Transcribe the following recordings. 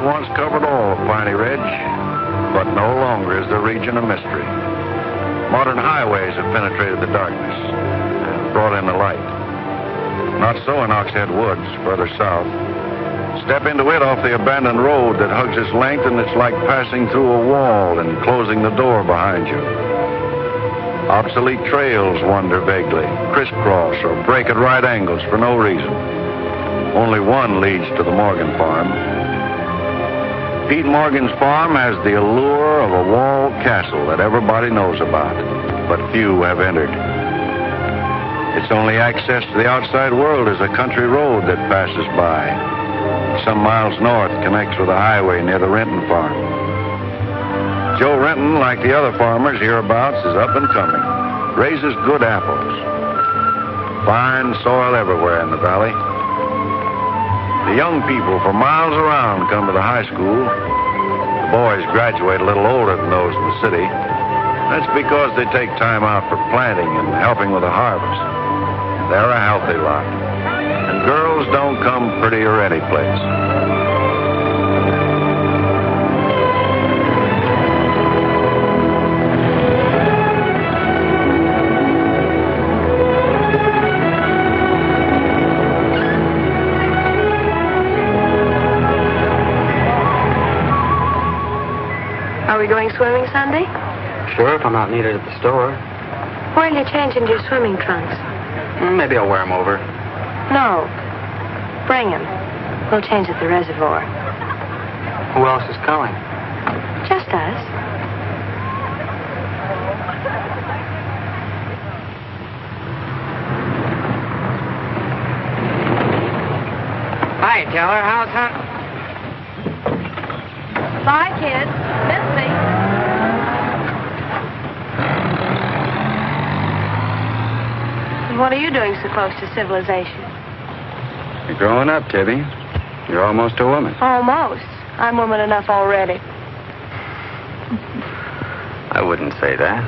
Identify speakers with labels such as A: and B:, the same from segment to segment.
A: once covered all of Piney Ridge, but no longer is the region a mystery. Modern highways have penetrated the darkness and brought in the light. Not so in Oxhead Woods, further south. Step into it off the abandoned road that hugs its length, and it's like passing through a wall and closing the door behind you. Obsolete trails wander vaguely, crisscross or break at right angles for no reason. Only one leads to the Morgan farm. Pete Morgan's farm has the allure of a walled castle that everybody knows about, but few have entered. Its only access to the outside world is a country road that passes by. Some miles north connects with a highway near the Renton farm. Joe Renton, like the other farmers hereabouts, is up and coming. Raises good apples. Fine soil everywhere in the valley. The young people for miles around come to the high school. The boys graduate a little older than those in the city. That's because they take time out for planting and helping with the harvest. They're a healthy lot. And girls don't come prettier any place.
B: Are we going swimming Sunday?
C: Sure, if I'm not needed at the store.
B: Where'll you change into your swimming trunks?
C: Maybe I'll wear them over.
B: No. Bring them. We'll change at the reservoir.
C: Who else is coming?
B: Just us.
C: Hi, Teller. How's that?
B: Bye, kids. Miss me. What are you doing so close to civilization?
A: You're growing up, Tibby. You're almost a woman.
B: Almost. I'm woman enough already.
C: I wouldn't say that.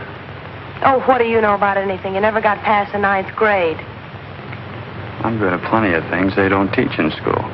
B: Oh, what do you know about anything? You never got past the 9th grade.
C: I'm good at plenty of things they don't teach in school.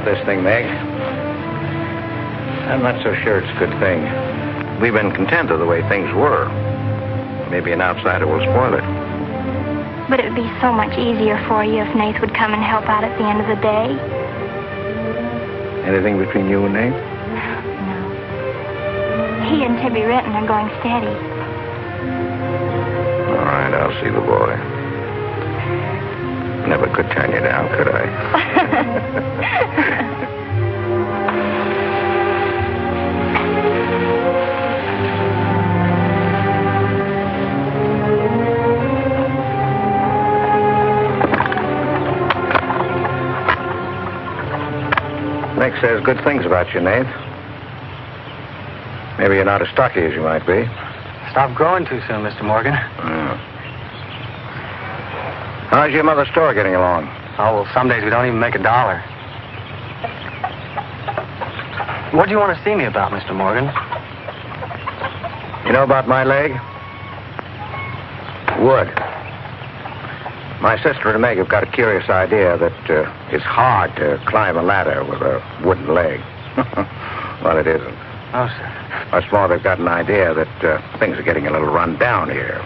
A: This thing, Meg. I'm not so sure it's a good thing. We've been content of the way things were. Maybe an outsider will spoil it.
D: But it would be so much easier for you if Nath would come and help out at the end of the day.
A: Anything between you and Nath?
D: No. He and Tibby Renton are going steady.
A: All right, I'll see the boy. Never could turn you down, could I? Meg says good things about you, Nath. Maybe you're not as stocky as you might be.
E: Stop growing too soon, Mr. Morgan.
A: Yeah. How's your mother's store getting along?
E: Oh, well, some days we don't even make $1. What do you want to see me about, Mr. Morgan?
A: You know about my leg? Wood. My sister and Meg have got a curious idea that it's hard to climb a ladder with a wooden leg. Well, it isn't.
E: Oh, sir.
A: Much more, they've got an idea that things are getting a little run down here.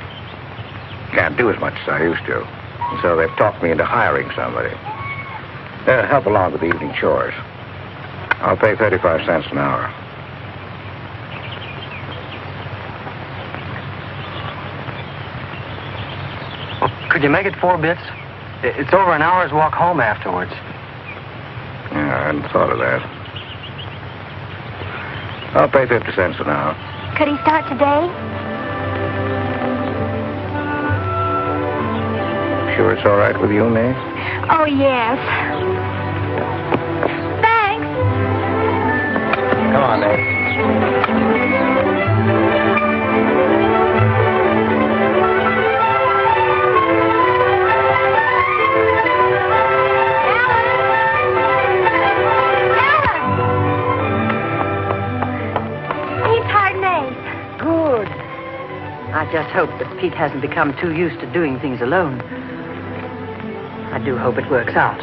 A: Can't do as much as I used to. And so they've talked me into hiring somebody. Help along with the evening chores. I'll pay 35 cents an hour.
E: Well, could you make it 4 bits? It's over an hour's walk home afterwards.
A: Yeah, I hadn't thought of that. I'll pay 50 cents an hour.
D: Could he start today?
A: Sure it's all right with you, Nate?
D: Oh, yes. Thanks.
A: Come on, Nate.
F: I just hope that Pete hasn't become too used to doing things alone. I do hope it works out.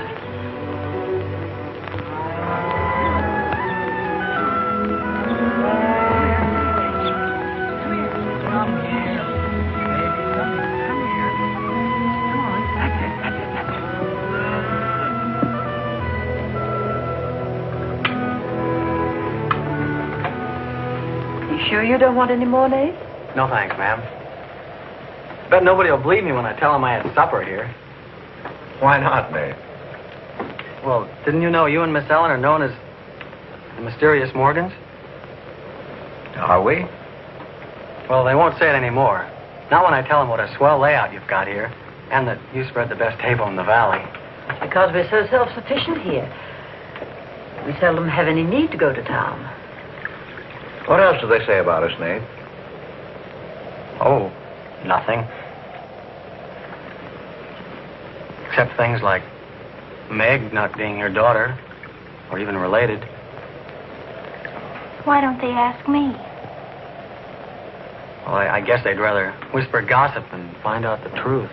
F: You sure you don't want any more, Nate?
E: No, thanks, ma'am. Bet nobody will believe me when I tell them I had supper here.
A: Why not, Nate?
E: Well, didn't you know you and Miss Ellen are known as the mysterious Morgans?
A: Are we?
E: Well, they won't say it anymore. Not when I tell them what a swell layout you've got here, and that you spread the best table in the valley.
F: It's because we're so self-sufficient here. We seldom have any need to go to town.
A: What else do they say about us, Nate?
E: Oh, nothing. Except things like Meg not being your daughter, or even related.
D: Why don't they ask me?
E: Well, I guess they'd rather whisper gossip than find out the truth.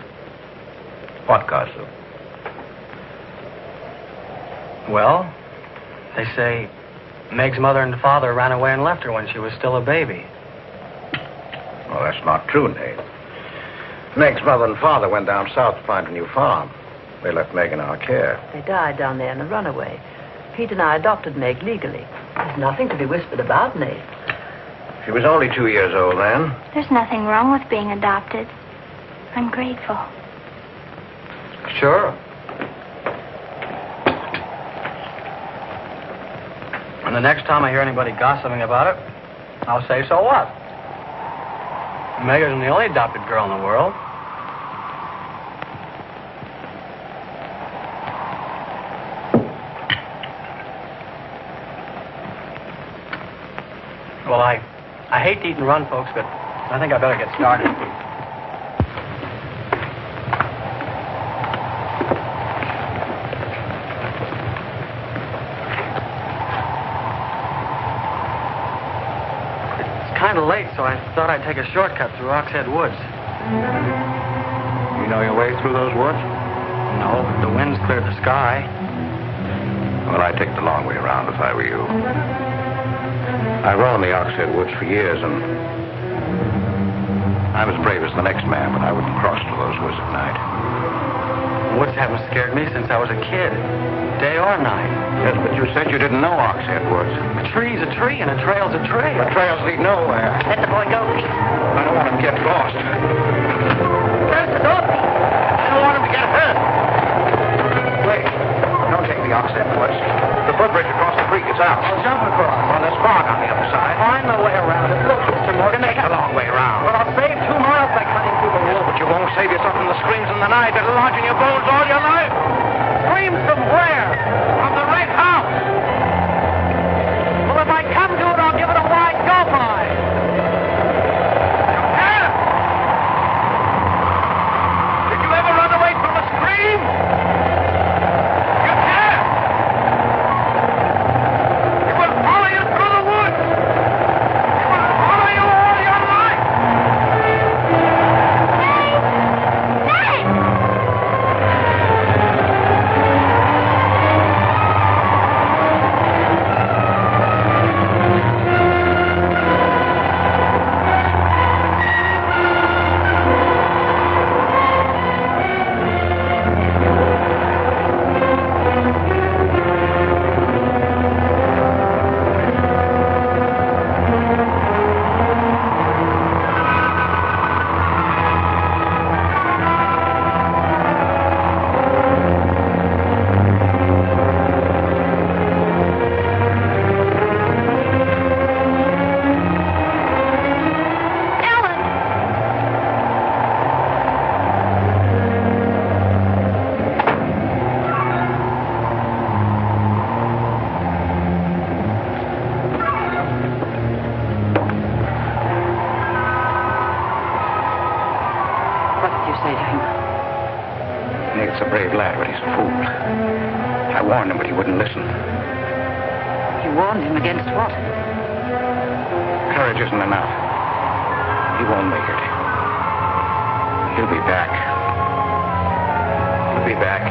A: What gossip?
E: Well, they say Meg's mother and father ran away and left her when she was still a baby.
A: Well, that's not true, Nate. Meg's mother and father went down south to find a new farm. They left Meg in our care.
F: They died down there in a runaway. Pete and I adopted Meg legally. There's nothing to be whispered about, Nate.
A: She was only 2 years old then.
D: There's nothing wrong with being adopted. I'm grateful.
E: Sure. And the next time I hear anybody gossiping about it, I'll say, so what? Meg isn't the only adopted girl in the world. Well, I hate to eat and run, folks, but I think I better get started. It's kind of late, so I thought I'd take a shortcut through Oxhead Woods.
A: You know your way through those woods?
E: No, the wind's cleared the sky.
A: Well, I'd take the long way around if I were you. I've roamed the Oxhead Woods for years, and I'm as brave as the next man, but I wouldn't cross to those woods at night.
E: Woods haven't scared me since I was a kid, day or night.
A: Yes, but you said you didn't know Oxhead Woods.
E: A tree's a tree, and a trail's a trail.
A: The trails lead nowhere.
F: Let the boy go, Pete.
A: I don't want him to get lost.
F: Close the door, Pete.
A: I don't want him to get hurt. Wait, don't take the Oxhead Woods. The footbridge across the creek is out.
E: I'll jump across.
A: Well, there's fog on the other side.
E: Find my way around it. Look, Mr. Morgan,
A: Take the long way around.
E: Well, I'll save 2 miles by cutting through the woods.
A: But you won't save yourself from the screams in the night that'll lodge in your bones all your life.
E: Screams from where?
A: From the right house.
C: fool. I warned him, but he wouldn't listen.
F: You warned him against what?
C: Courage isn't enough. He won't make it. He'll be back. He'll be back.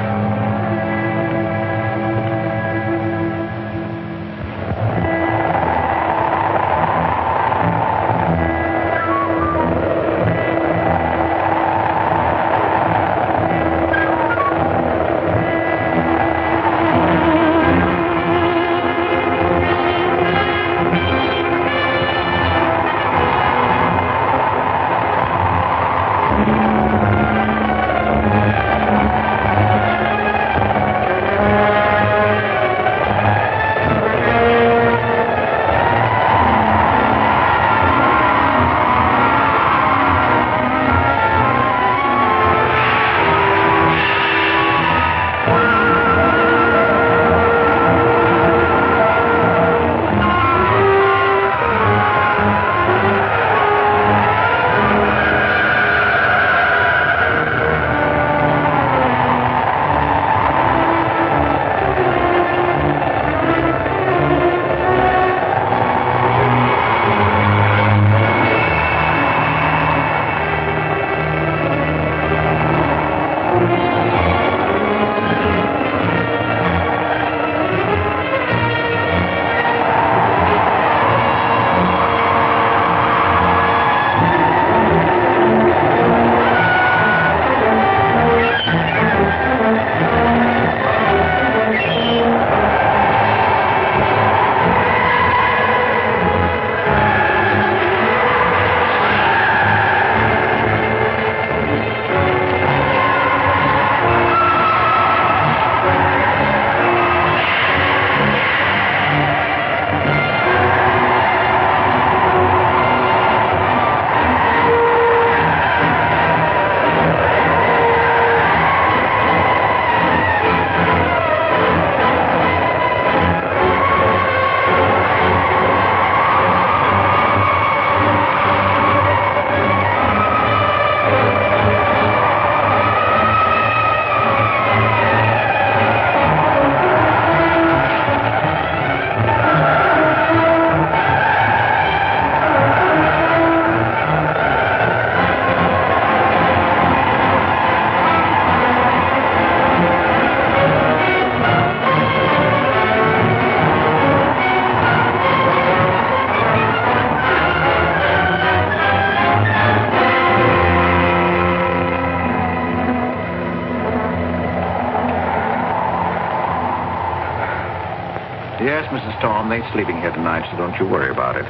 A: Yes, Mrs. Storm, they ain't sleeping here tonight, so don't you worry about it.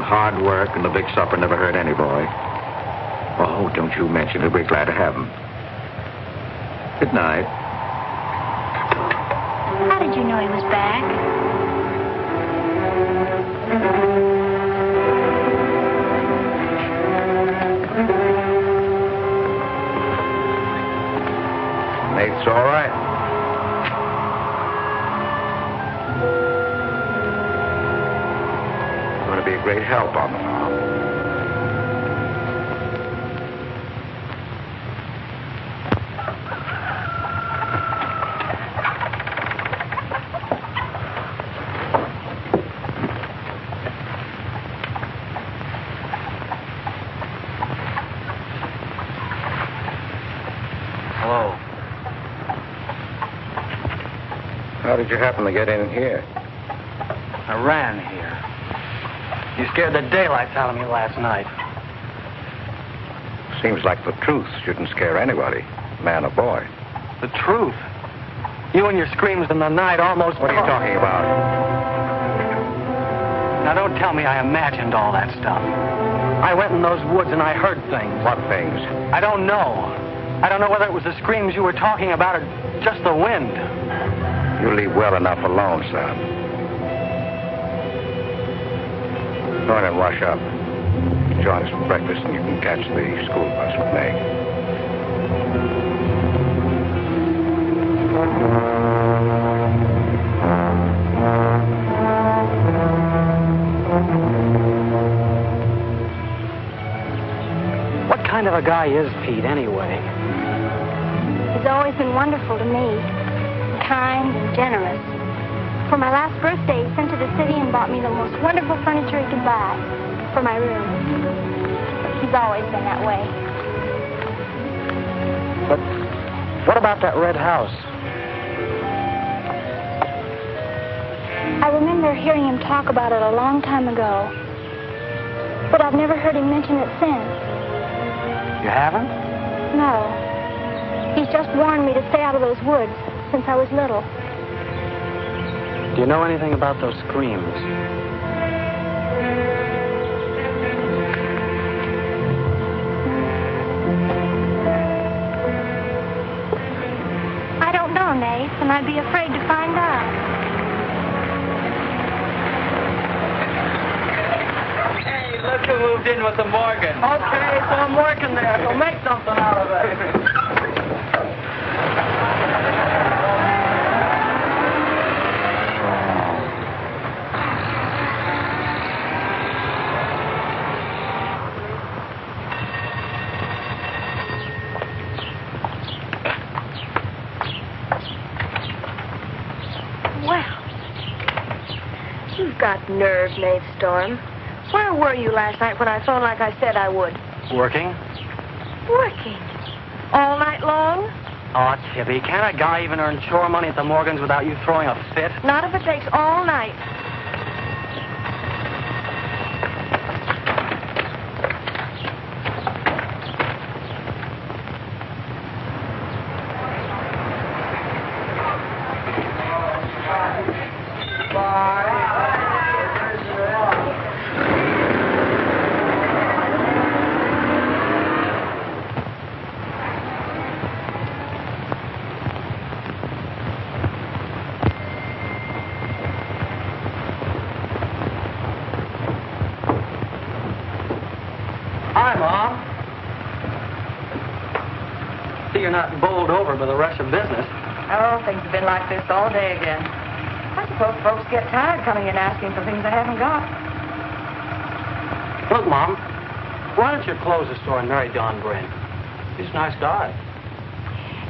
A: Hard work and the big supper never hurt any boy. Oh, don't you mention it. We're glad to have him. Good night.
D: How did you know he was back?
A: Nate's all right. Going to be a great help on the farm.
E: Hello.
A: How did you happen to get in here?
E: I ran here. You scared the daylights out of me last night.
A: Seems like the truth shouldn't scare anybody, man or boy.
E: The truth? You and your screams in the night almost...
A: What are you talking about?
E: Now, don't tell me I imagined all that stuff. I went in those woods and I heard things.
A: What things?
E: I don't know. I don't know whether it was the screams you were talking about or just the wind.
A: You leave well enough alone, son. Go in and wash up. Join us for breakfast and you can catch the school bus with Meg.
E: What kind of a guy is Pete, anyway?
D: He's always been wonderful to me, kind and generous. For my last birthday, he sent to the city and bought me the most wonderful furniture he could buy for my room. He's always been that way.
E: But what about that red house?
D: I remember hearing him talk about it a long time ago, but I've never heard him mention it since.
E: You haven't?
D: No. He's just warned me to stay out of those woods since I was little.
E: Do you know anything about those screams?
D: I don't know, Nath, and I'd be afraid to find out.
E: Hey, look who moved in with the Morgan. Okay, so I'm working there, so make something out of it.
B: Got nerve, Nath Storm. Where were you last night when I phoned like I said I would?
E: Working?
B: Working? All night long?
E: Oh, Tibby, can't a guy even earn chore money at the Morgans without you throwing a fit?
B: Not if it takes all night.
E: You're not bowled over by the rush of business.
F: Oh, things have been like this all day again. I suppose folks get tired coming in asking for things they haven't got.
E: Look, Mom, why don't you close the store and marry Don Bryn? He's a nice guy.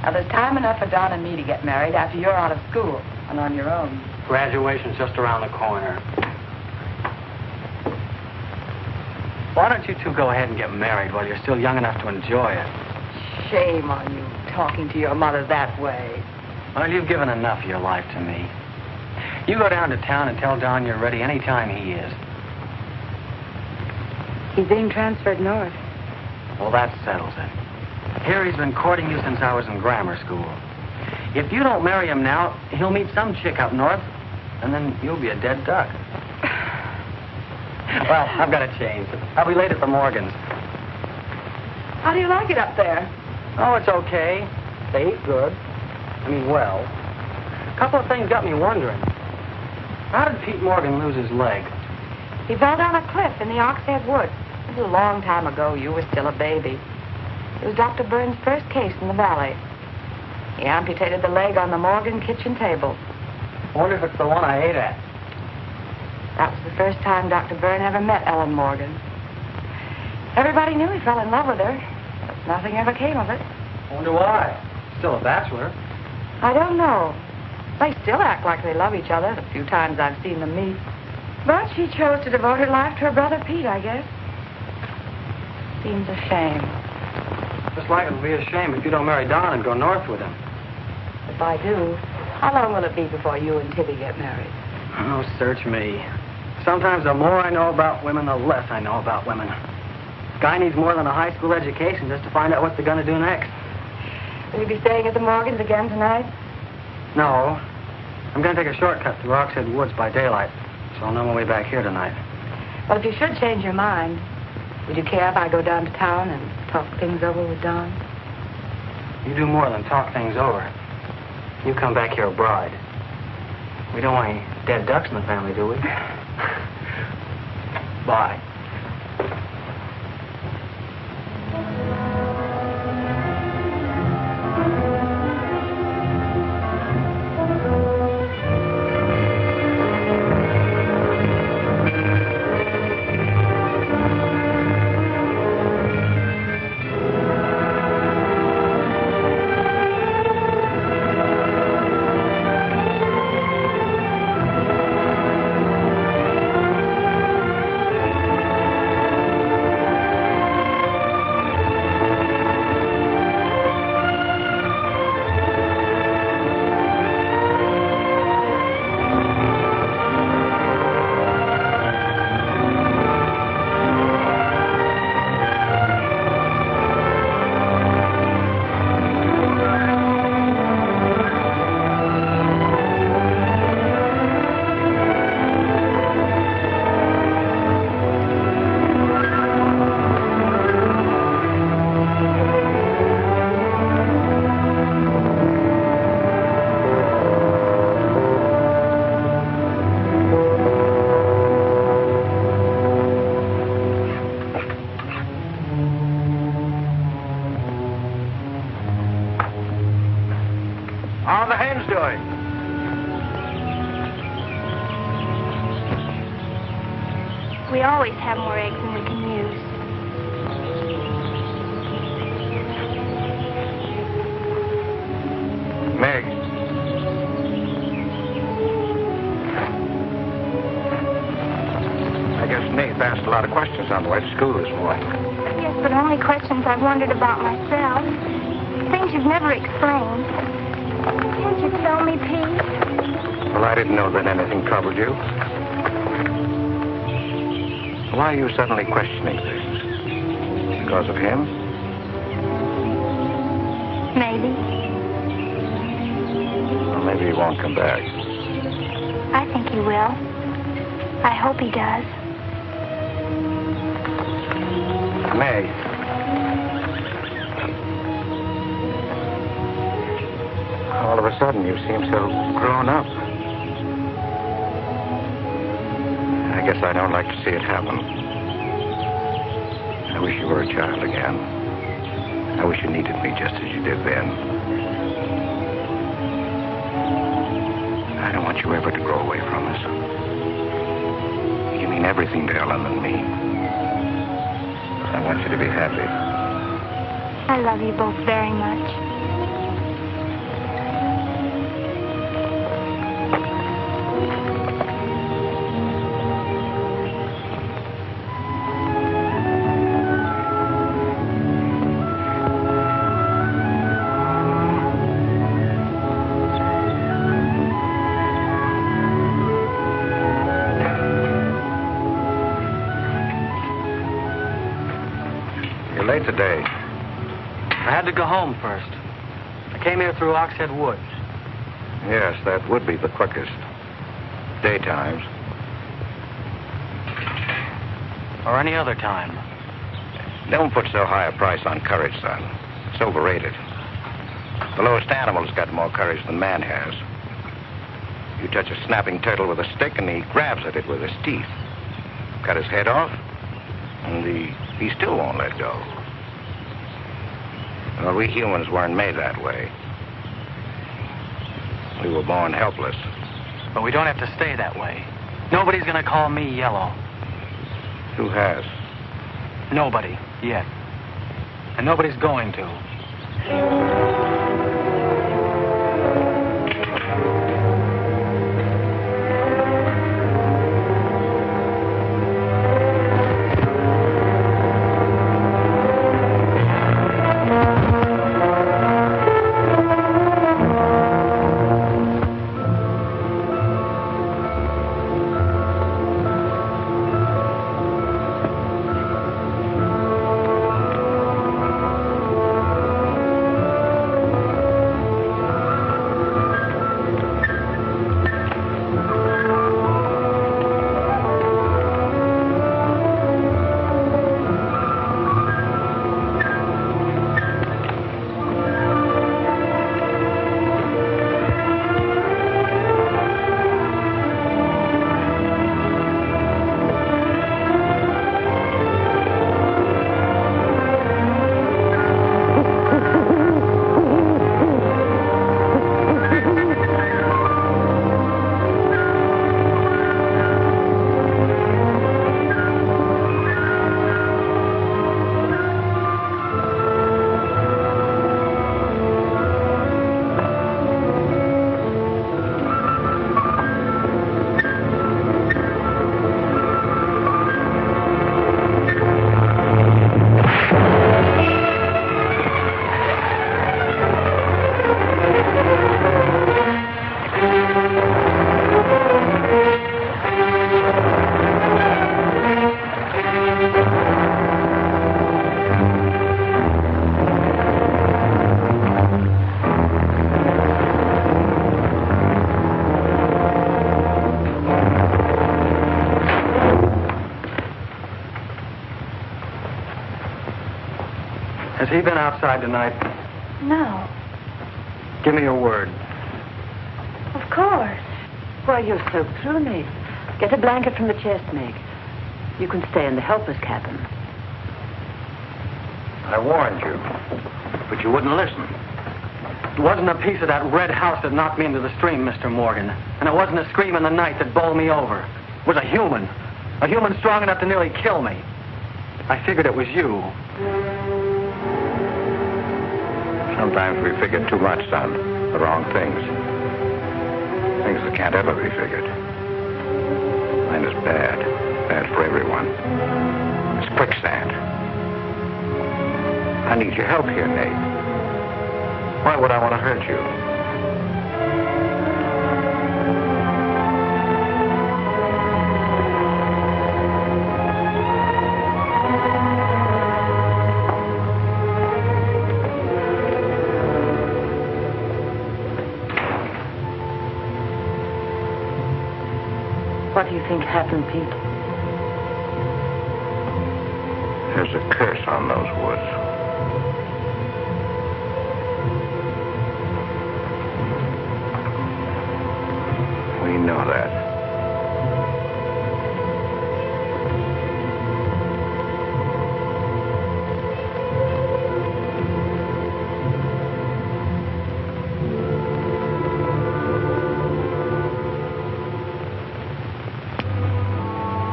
F: Now, there's time enough for Don and me to get married after you're out of school and on your own.
E: Graduation's just around the corner. Why don't you two go ahead and get married while you're still young enough to enjoy it?
F: Shame on you, talking to your mother that way.
E: Well, you've given enough of your life to me. You go down to town and tell Don you're ready any time he is.
F: He's being transferred north.
E: Well, that settles it. Here he's been courting you since I was in grammar school. If you don't marry him now, he'll meet some chick up north, and then you'll be a dead duck. Well, I've got to change. I'll be late at the Morgans.
F: How do you like it up there?
E: Oh, it's okay. They eat good. I mean, well. A couple of things got me wondering. How did Pete Morgan lose his leg?
F: He fell down a cliff in the Oxhead Woods. It was a long time ago. You were still a baby. It was Dr. Burns' first case in the valley. He amputated the leg on the Morgan kitchen table.
E: I wonder if it's the one I ate at.
F: That was the first time Dr. Byrne ever met Ellen Morgan. Everybody knew he fell in love with her, but nothing ever came of it.
E: I wonder why. Still a bachelor.
F: I don't know. They still act like they love each other, the few times I've seen them meet. But she chose to devote her life to her brother Pete, I guess. Seems a shame.
E: Just like it would be a shame if you don't marry Don and go north with him.
F: If I do, how long will it be before you and Tibby get married?
E: Oh, search me. Sometimes the more I know about women, the less I know about women. Guy needs more than a high school education just to find out what they're going to do next.
F: Will you be staying at the Morgans again tonight?
E: No. I'm going to take a shortcut through Oxhead Woods by daylight, so I'll know my way back here tonight.
F: Well, if you should change your mind, would you care if I go down to town and talk things over with Don?
E: You do more than talk things over. You come back here a bride. We don't want any dead ducks in the family, do we? Bye.
A: How are the hens doing?
D: We always have more eggs than we can use.
A: Meg. I guess Nath asked a lot of questions on the way to school this morning.
D: Yes, but only questions I've wondered about myself. Things you've never explained. Can't you tell me, Pete?
A: Well, I didn't know that anything troubled you. Why are you suddenly questioning things? Because of him?
D: Maybe.
A: Well, maybe he won't come back.
D: I think he will. I hope he does.
A: Meg. All of a sudden, you seem so grown up. I guess I don't like to see it happen. I wish you were a child again. I wish you needed me just as you did then. I don't want you ever to grow away from us. You mean everything to Ellen and me. I want you to be happy.
D: I love you both very much.
A: Late today.
E: I had to go home first. I came here through Oxhead Woods.
A: Yes, that would be the quickest. Daytimes.
E: Or any other time.
A: Don't put so high a price on courage, son. It's overrated. The lowest animal's got more courage than man has. You touch a snapping turtle with a stick and he grabs at it with his teeth. Cut his head off, and he still won't let go. Well, we humans weren't made that way. We were born helpless.
E: But we don't have to stay that way. Nobody's gonna call me yellow.
A: Who has?
E: Nobody, yet. And nobody's going to. Has he been outside tonight?
F: No.
E: Give me your word.
F: Of course. Why, you're so through, Meg. Get a blanket from the chest, Meg. You can stay in the helper's cabin.
A: I warned you, but you wouldn't listen.
E: It wasn't a piece of that red house that knocked me into the stream, Mr. Morgan. And it wasn't a scream in the night that bowled me over. It was a human strong enough to nearly kill me. I figured it was you.
A: Sometimes we figure too much, son. The wrong things. Things that can't ever be figured. Mine is bad. Bad for everyone. It's quicksand. I need your help here, Nate. Why would I want to hurt you?
F: What do you think happened, Pete?
A: There's a curse on those woods. We know that.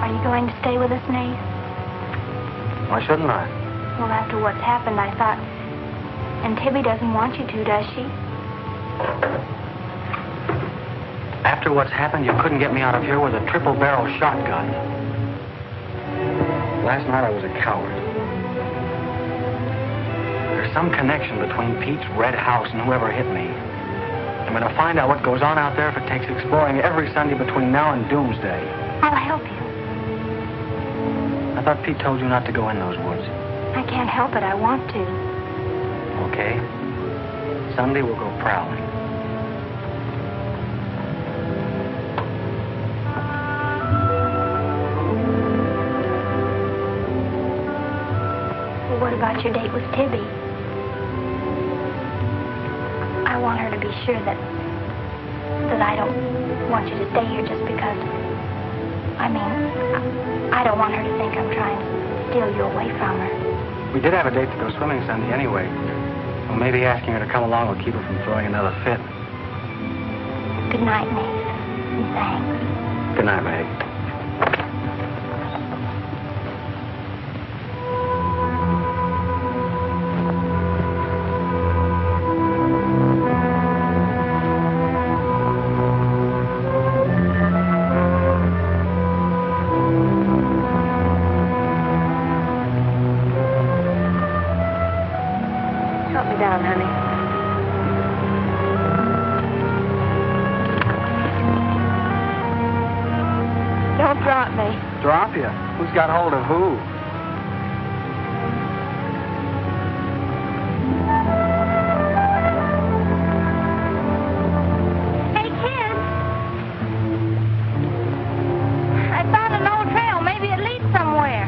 D: Are you going to stay with us, Nate?
E: Why shouldn't I?
D: Well, after what's happened, I thought... And Tibby doesn't want you to, does she?
E: After what's happened, you couldn't get me out of here with a triple-barrel shotgun. Last night I was a coward. There's some connection between Pete's red house and whoever hit me. I'm going to find out what goes on out there if it takes exploring every Sunday between now and doomsday.
D: I'll help you.
E: I thought Pete told you not to go in those woods.
D: I can't help it. I want to.
E: Okay. Sunday we'll go prowling.
D: Well, what about your date with Tibby? I want her to be sure that I don't want you to stay here just because... I don't want her to think I'm trying to steal you away from her.
E: We did have a date to go swimming Sunday anyway. Well, maybe asking her to come along will keep her from throwing another fit.
D: Good night, Nate. And thanks.
E: Good night, Meg.
G: Drop you? Who's got hold of who?
D: Hey, kids! I found an old trail. Maybe it leads somewhere.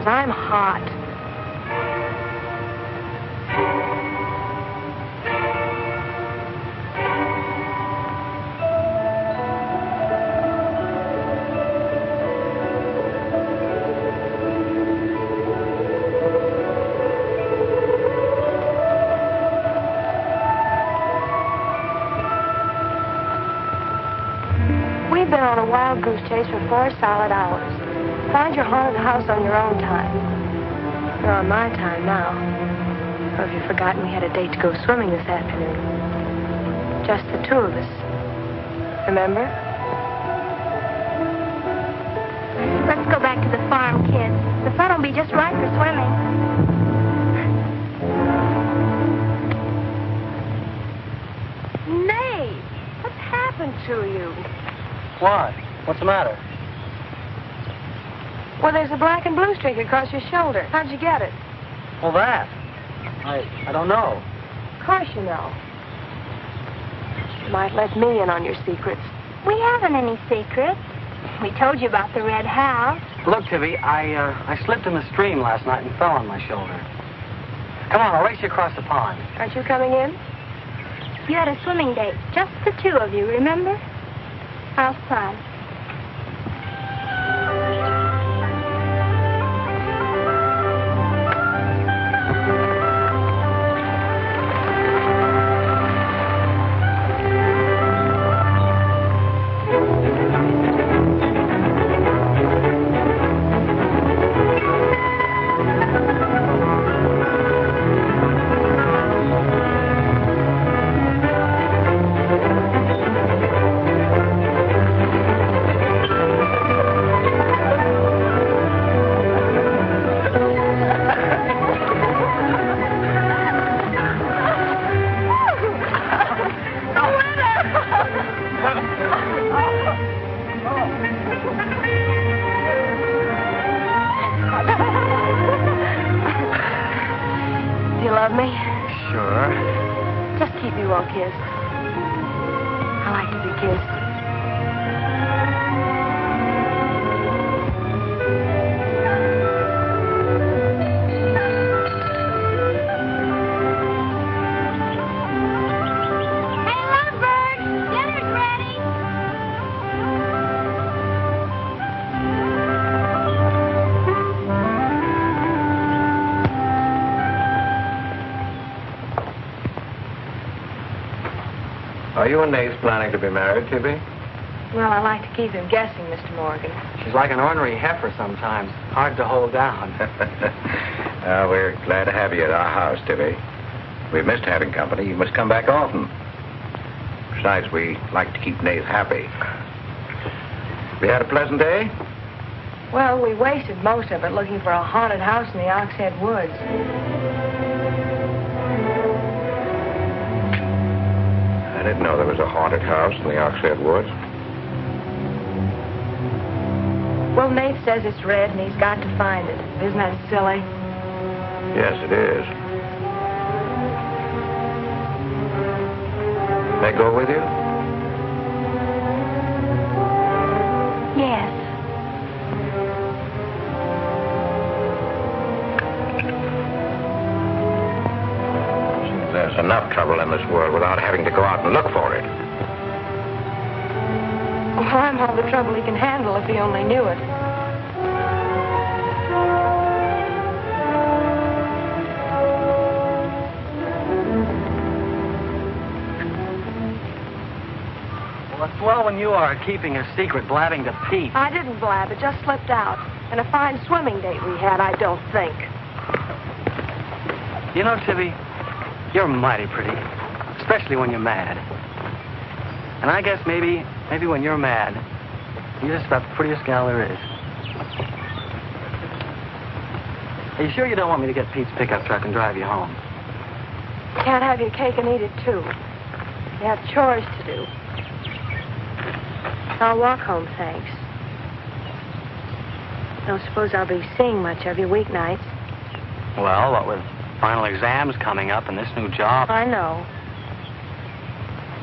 D: I'm hot. We've been on a wild goose chase for 4 solid hours. Find your haunted house on your own time. You're on my time now.
B: Or have you forgotten we had a date to go swimming this afternoon? Just the two of us. Remember?
D: Let's go back to the farm, kids. The sun will be just right for swimming.
B: Nate, what's happened to you?
E: What? What's the matter?
B: Well, there's a black and blue streak across your shoulder. How'd you get it?
E: Well, that. I don't know.
B: Of course you know. You might let me in on your secrets.
D: We haven't any secrets. We told you about the red house.
E: Look, Tibby, I slipped in the stream last night and fell on my shoulder. Come on, I'll race you across the pond.
B: Aren't you coming in?
D: You had a swimming date, just the two of you, remember? How's fun?
A: Are you and Nath planning to be married, Tibby?
B: Well, I like to keep him guessing, Mr. Morgan.
E: She's like an ornery heifer sometimes. Hard to hold down.
A: We're glad to have you at our house, Tibby. We've missed having company. You must come back often. Besides, we like to keep Nath happy. We had a pleasant day?
B: Well, we wasted most of it looking for a haunted house in the Oxhead Woods.
A: I didn't know there was a haunted house in the Oxhead Woods.
B: Well, Nath says it's red and he's got to find it. Isn't that silly?
A: Yes, it is. May I go with you?
D: Yes.
A: There's enough trouble in this world without having to go out and look for it.
B: Well, I'm all the trouble he can handle if he only knew it.
E: Well, it's swell when you are keeping a secret, blabbing to Pete.
B: I didn't blab. It just slipped out. And a fine swimming date we had, I don't think.
E: You know, Tibby, you're mighty pretty, especially when you're mad. And I guess maybe when you're mad, you're just about the prettiest gal there is. Are you sure you don't want me to get Pete's pickup truck and drive you home?
B: Can't have your cake and eat it, too. You have chores to do. I'll walk home, thanks. Don't suppose I'll be seeing much of you weeknights.
E: Well, what with final exams coming up and this new job.
B: I know.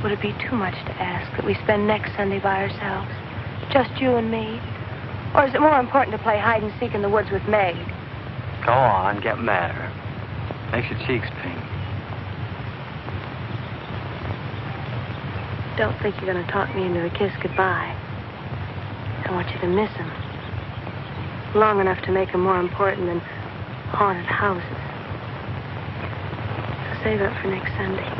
B: Would it be too much to ask that we spend next Sunday by ourselves? Just you and me? Or is it more important to play hide and seek in the woods with Meg?
E: Go on, get madder. Makes your cheeks pink.
B: Don't think you're going to talk me into a kiss goodbye. I want you to miss him. Long enough to make him more important than haunted houses. So save up for next Sunday.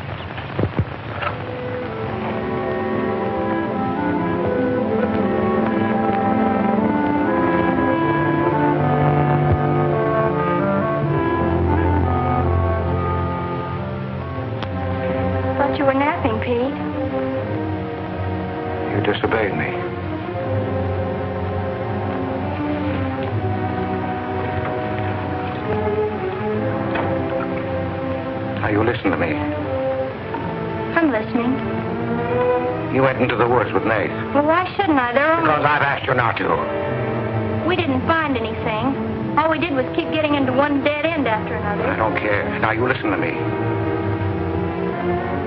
D: thought you were napping, Pete.
C: You disobeyed me. Now, you listen to me.
D: I'm listening.
C: You went into the woods with Nath.
D: Well, why shouldn't I?
C: Because I've asked you not to.
D: We didn't find anything. All we did was keep getting into one dead end after another.
C: I don't care. Now, you listen to me.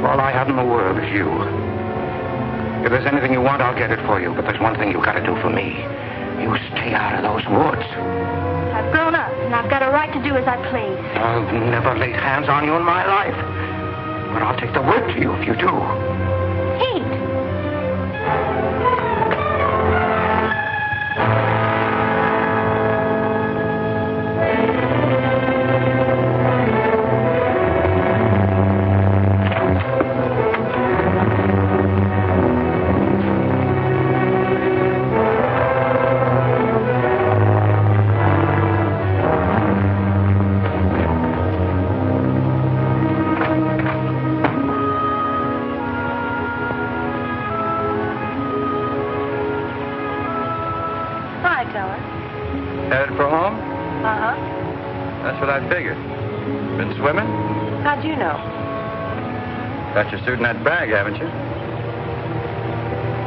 C: All I have in the world is you. If there's anything you want, I'll get it for you. But there's one thing you've got to do for me. You stay out of those woods.
D: I've grown up, and I've got a right to do as I please.
C: I've never laid hands on you in my life. But I'll take the word to you if you do.
D: Pete!
A: Headed for home?
B: Uh-huh.
A: That's what I figured. Been swimming?
B: How'd you know?
A: Got your suit in that bag, haven't you?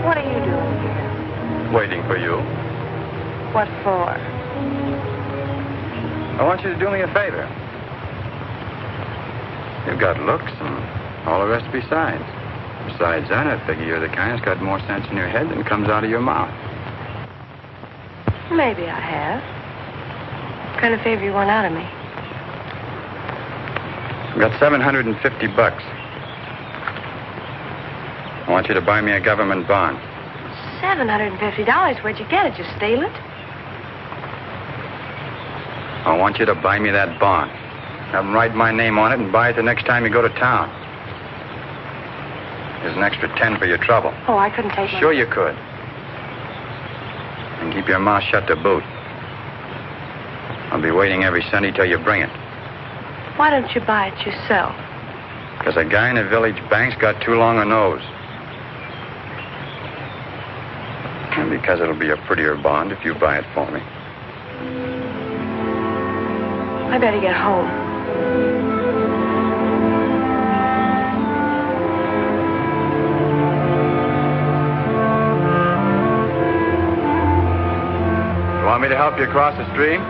B: What are you doing here?
A: Waiting for you.
B: What for?
A: I want you to do me a favor. You've got looks and all the rest besides. Besides that, I figure you're the kind that's got more sense in your head than comes out of your mouth.
B: Maybe I have. What kind of favor you want out of me?
A: I've got $750. I want you to buy me a government bond.
B: $750? Where'd you get it? You steal it?
A: I want you to buy me that bond. Have them write my name on it and buy it the next time you go to town. There's an extra 10 for your trouble.
B: Oh, I couldn't take it.
A: Sure you could. And keep your mouth shut to boot. I'll be waiting every Sunday till you bring it.
B: Why don't you buy it yourself?
A: Because a guy in the village bank's got too long a nose. And because it'll be a prettier bond if you buy it for me.
B: I better get home.
A: You want me to help you across the stream?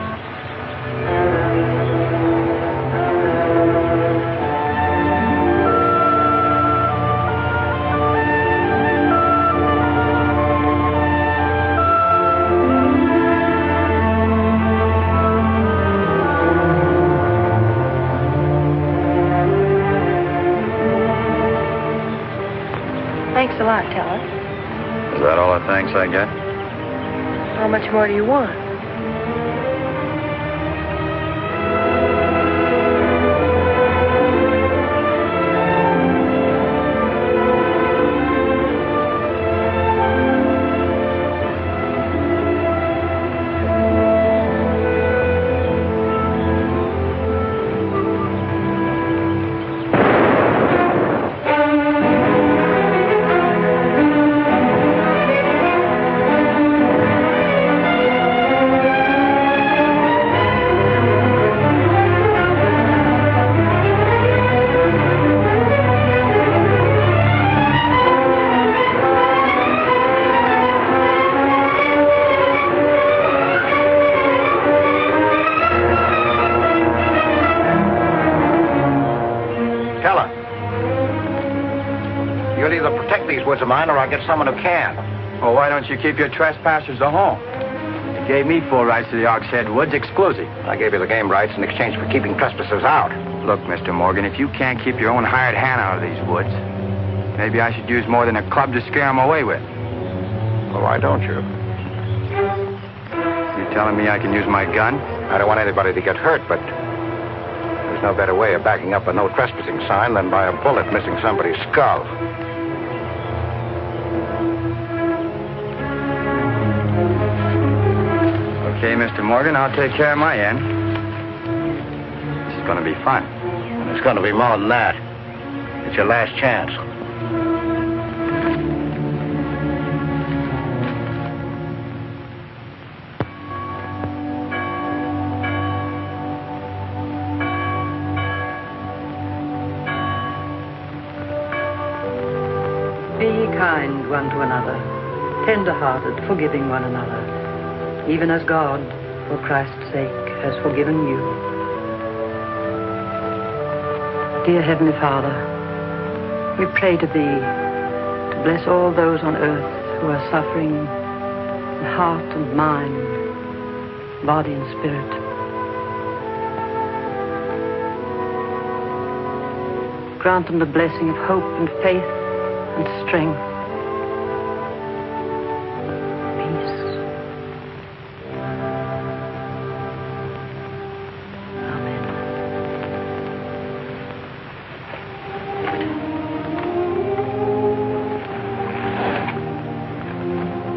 B: Thanks a lot, Teller.
A: Is that all the thanks I get?
B: How much more do you want?
C: Woods of mine, or I'll get someone who can.
A: Well, why don't you keep your trespassers at home? You gave me full rights to the Ox Head Woods exclusive.
C: I gave you the game rights in exchange for keeping trespassers out.
A: Look, Mr. Morgan, if you can't keep your own hired hand out of these woods, maybe I should use more than a club to scare them away with.
C: Well, why don't you?
A: You telling me I can use my gun?
C: I don't want anybody to get hurt, but there's no better way of backing up a no trespassing sign than by a bullet missing somebody's skull.
A: Okay, Mr. Morgan, I'll take care of my end. This is going to be fun.
C: It's going to be more than that. It's your last chance.
H: Be kind one to another, tender-hearted, forgiving one another, even as God, for Christ's sake, has forgiven you. Dear Heavenly Father, we pray to Thee to bless all those on earth who are suffering in heart and mind, body and spirit. Grant them the blessing of hope and faith and strength. Peace. Amen.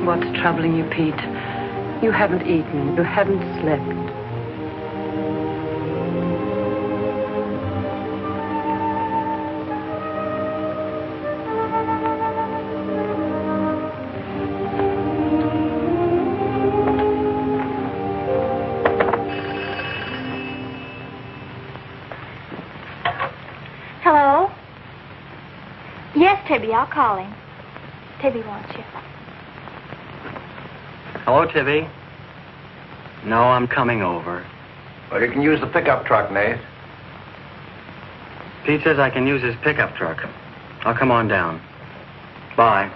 H: What's troubling you, Pete? You haven't eaten. You haven't slept.
D: Hello? Yes, Tibby, I'll call him. Tibby wants you.
E: Hello, Tibby. No, I'm coming over.
A: Well, you can use the pickup truck, Nath.
E: Pete says I can use his pickup truck. I'll come on down. Bye.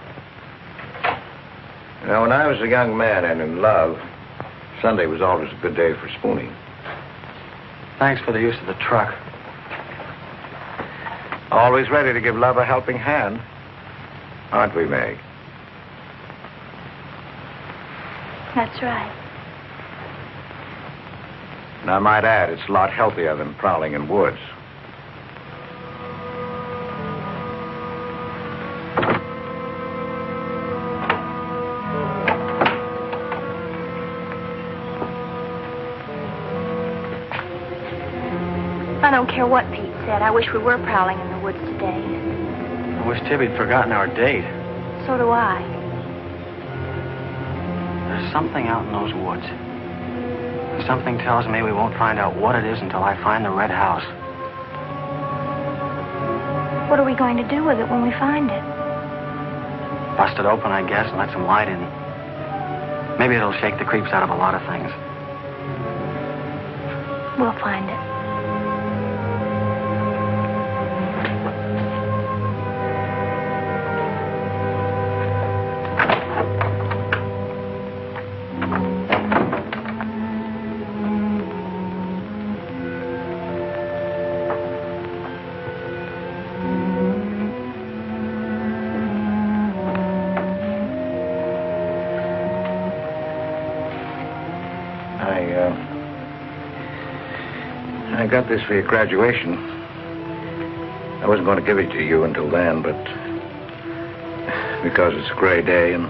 A: You know, when I was a young man and in love, Sunday was always a good day for spooning.
E: Thanks for the use of the truck.
A: Always ready to give love a helping hand. Aren't we, Meg?
D: That's right.
A: And I might add, it's a lot healthier than prowling in woods.
D: I don't care what Pete said. I wish we were prowling in the woods today.
E: I wish Tibby'd forgotten our date.
D: So do I.
E: There's something out in those woods. Something tells me we won't find out what it is until I find the red house.
D: What are we going to do with it when we find it?
E: Bust it open, I guess, and let some light in. Maybe it'll shake the creeps out of a lot of things.
D: We'll find it.
A: I got this for your graduation. I wasn't going to give it to you until then, but because it's a gray day and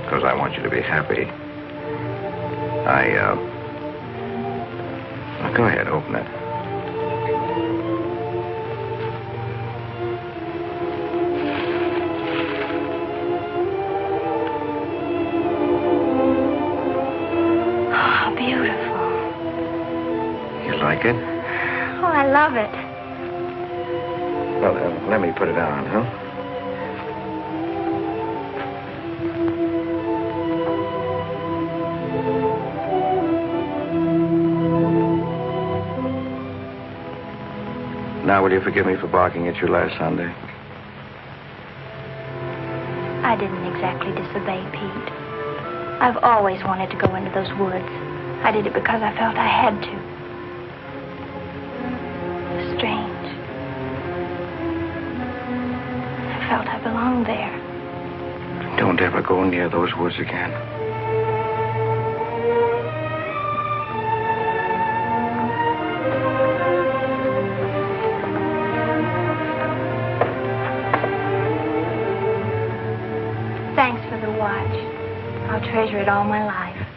A: because I want you to be happy, well, go ahead, open it. Like it?
D: Oh, I love it.
A: Well, let me put it on, huh? Now, will you forgive me for barking at you last Sunday?
D: I didn't exactly disobey Pete. I've always wanted to go into those woods. I did it because I felt I had to. Strange. I felt I belonged there.
A: Don't ever go near those woods again.
D: Thanks for the watch. I'll treasure it all my life.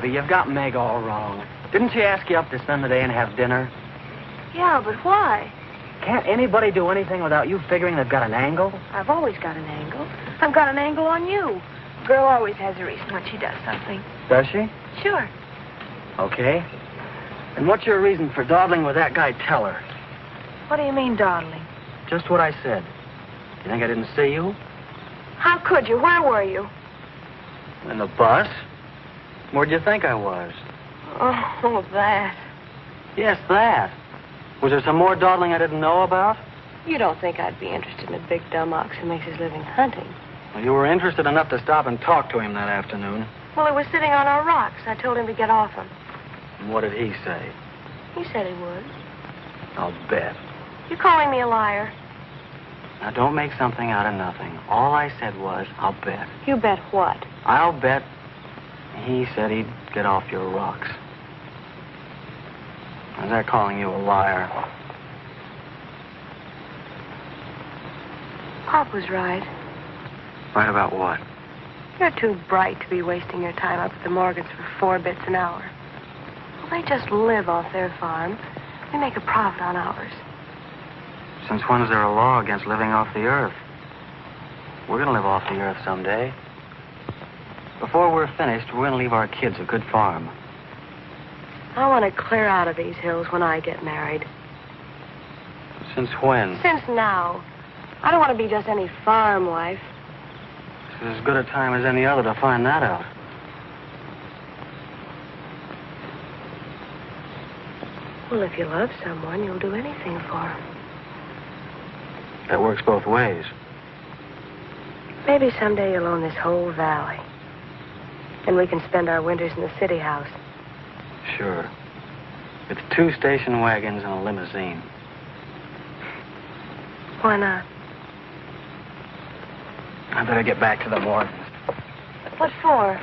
E: baby, you've got Meg all wrong. Didn't she ask you up to spend the day and have dinner?
B: Yeah, but why?
E: Can't anybody do anything without you figuring they've got an angle?
B: I've always got an angle. I've got an angle on you. A girl always has a reason when she does something.
E: Does she?
B: Sure.
E: Okay. And what's your reason for dawdling with that guy Teller?
B: What do you mean, dawdling?
E: Just what I said. You think I didn't see you?
B: How could you? Where were you?
E: In the bus? Where'd you think I was?
B: Oh, that.
E: Yes, that. Was there some more dawdling I didn't know about?
B: You don't think I'd be interested in a big dumb ox who makes his living hunting?
E: Well, you were interested enough to stop and talk to him that afternoon.
B: Well, he was sitting on our rocks. I told him to get off them.
E: And what did he say?
B: He said he would.
E: I'll bet.
B: You're calling me a liar.
E: Now, don't make something out of nothing. All I said was, I'll bet.
B: You bet what?
E: I'll bet he said he'd get off your rocks. Is that calling you a liar?
B: Pop was right.
E: Right about what?
B: You're too bright to be wasting your time up at the Morgans for 4 bits an hour. Well, they just live off their farm. We make a profit on ours.
E: Since when is there a law against living off the earth? We're going to live off the earth someday. Before we're finished, we're going to leave our kids a good farm.
B: I want to clear out of these hills when I get married.
E: Since when?
B: Since now. I don't want to be just any farm wife.
E: This is as good a time as any other to find that out.
B: Well, if you love someone, you'll do anything for him.
E: That works both ways.
B: Maybe someday you'll own this whole valley. And we can spend our winters in the city house.
E: Sure. With 2 station wagons and a limousine.
B: Why not?
E: I better get back to the Morgans.
B: What for?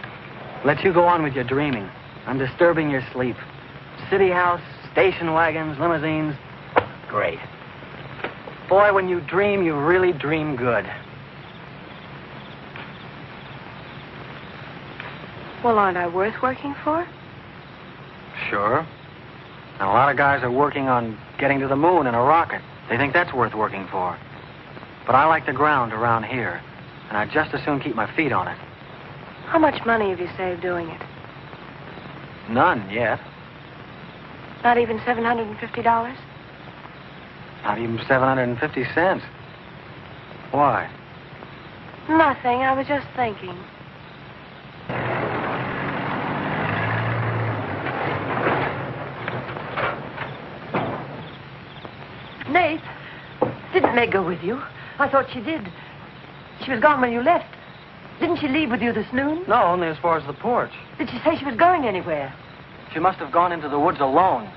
E: Let you go on with your dreaming. I'm disturbing your sleep. City house, station wagons, limousines. Great. Boy, when you dream, you really dream good.
B: Well, aren't I worth working for?
E: Sure. And a lot of guys are working on getting to the moon in a rocket. They think that's worth working for. But I like the ground around here, and I'd just as soon keep my feet on it.
B: How much money have you saved doing it?
E: None yet.
B: Not even $750?
E: Not even 750 cents. Why?
B: Nothing. I was just thinking.
I: Nath, didn't Meg go with you? I thought she did. She was gone when you left. Didn't she leave with you this noon?
E: No, only as far as the porch.
I: Did she say she was going anywhere?
E: She must have gone into the woods alone.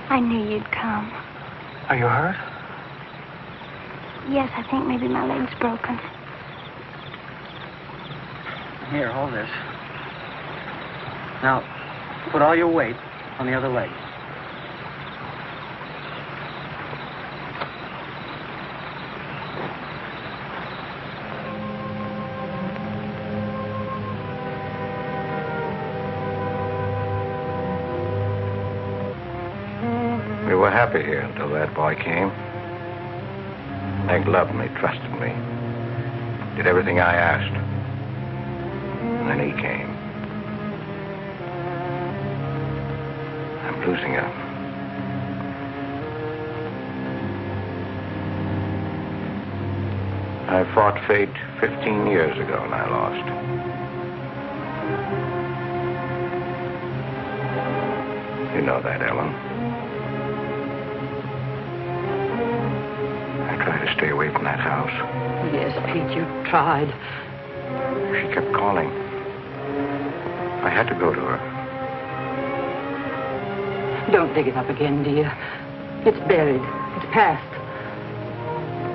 D: I knew you'd come.
E: Are you hurt?
D: Yes, I think maybe my leg's broken.
E: Here, hold this. Now, put all your weight on the other leg.
A: We were happy here until that boy came. Meg loved me, trusted me, did everything I asked. And then he came. I'm losing her. I fought fate 15 years ago and I lost. You know that, Ellen. I tried to stay away from that house.
H: Yes, Pete, you tried.
A: She kept calling. I had to go to her.
H: Don't dig it up again, dear. It's buried. It's past.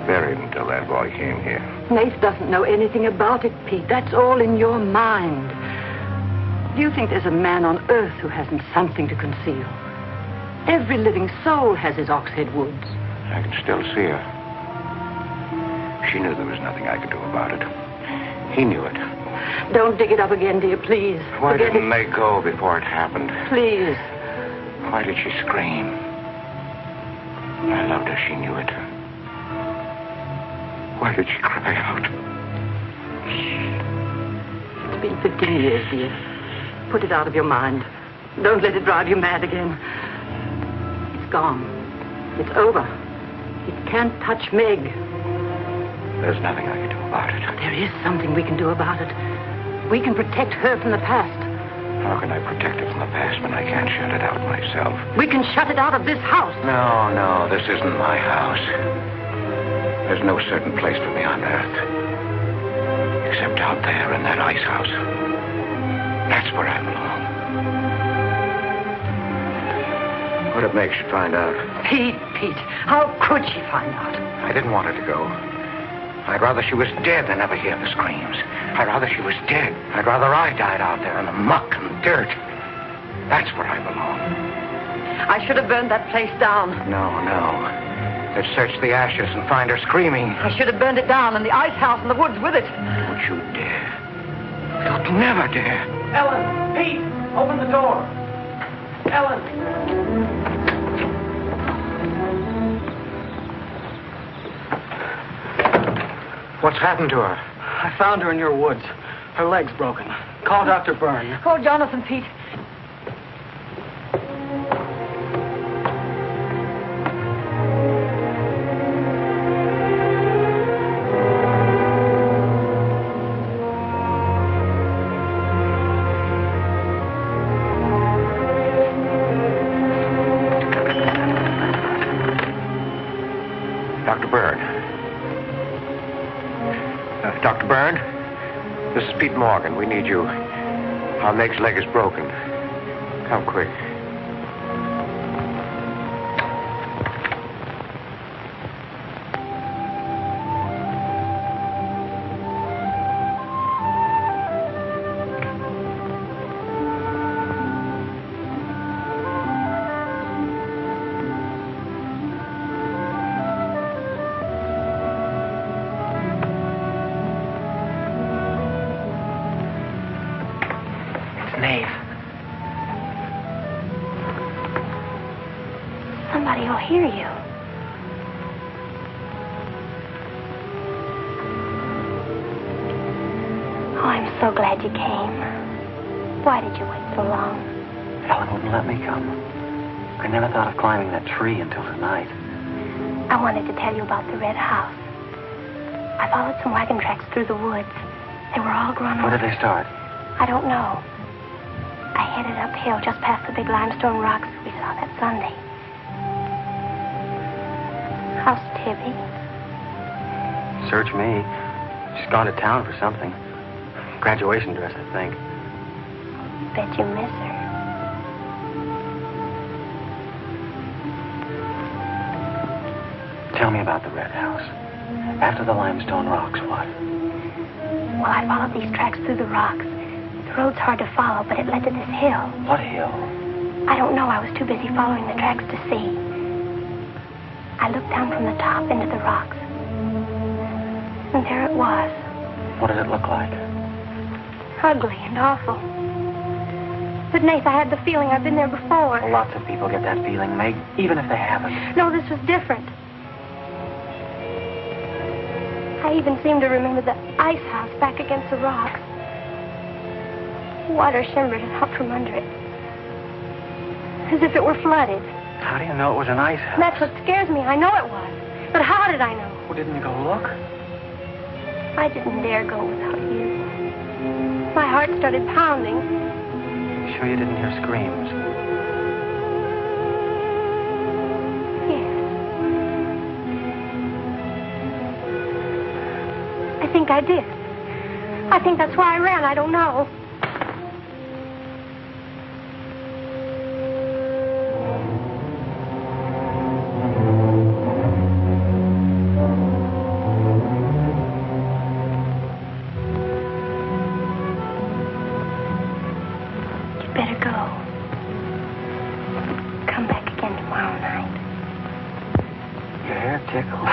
C: Buried until that boy came here.
H: Nath doesn't know anything about it, Pete. That's all in your mind. Do you think there's a man on earth who hasn't something to conceal? Every living soul has his oxhead woods.
C: I can still see her. She knew there was nothing I could do about it. He knew it.
H: Don't dig it up again, dear, please.
C: Why
H: Forget
C: didn't
H: it.
C: they go before it happened?
H: Please.
C: Why did she scream? I loved her. She knew it. Why did she cry out?
H: It's been 15 years, dear. Put it out of your mind. Don't let it drive you mad again. It's gone. It's over. It can't touch Meg.
C: There's nothing I can do about it.
H: There is something we can do about it. We can protect her from the past.
C: How can I protect it from the past when I can't shut it out myself?
H: We can shut it out of this house.
C: No, this isn't my house. There's no certain place for me on earth. Except out there in that ice house. That's where I belong. What if Meg should find out?
H: Pete, how could she find out?
C: I didn't want her to go. I'd rather she was dead than ever hear the screams. I'd rather she was dead. I'd rather I died out there in the muck and dirt. That's where I belong.
H: I should have burned that place down.
C: No. They'd search the ashes and find her screaming.
H: I should have burned it down and the ice house in the woods with it.
C: Don't you dare. You'd never dare.
G: Ellen, Pete, open the door. Ellen.
C: What's happened to her?
G: I found her in your woods. Her leg's broken. Call Dr. Byrne.
H: Call Jonathan, Pete.
C: Dr. Byrne. Dr. Byrne, this is Pete Morgan. We need you. Our Meg's leg is broken. Come quick.
D: Somebody will hear you. Oh, I'm so glad you came. Why did you wait so long?
E: Ellen wouldn't let me come. I never thought of climbing that tree until tonight.
D: I wanted to tell you about the red house. I followed some wagon tracks through the woods. They were all grown
E: Where
D: over.
E: did they start?
D: I don't know. I headed uphill just past the big limestone rocks we saw that Sunday. How's Tibby?
E: Search me. She's gone to town for something. Graduation dress, I think.
D: Bet you miss her.
E: Tell me about the red house. After the limestone rocks, what?
D: Well, I followed these tracks through the rocks. The road's hard to follow, but it led to this hill.
E: What hill?
D: I don't know. I was too busy following the tracks to see. I looked down from the top into the rocks. And there it was.
E: What did it look like?
D: Ugly and awful. But, Nath, I had the feeling I've been there before.
E: Well, lots of people get that feeling, Meg, even if they haven't.
D: No, this was different. I even seem to remember the ice house back against the rocks. Water shimmered out from under it. As if it were flooded.
E: How do you know it was an ice house?
D: That's what scares me. I know it was. But how did I know?
E: Well, didn't you go look?
D: I didn't dare go without you. My heart started pounding.
E: Sure you didn't hear screams?
D: Yes. I think I did. I think that's why I ran. I don't know.
E: tickle.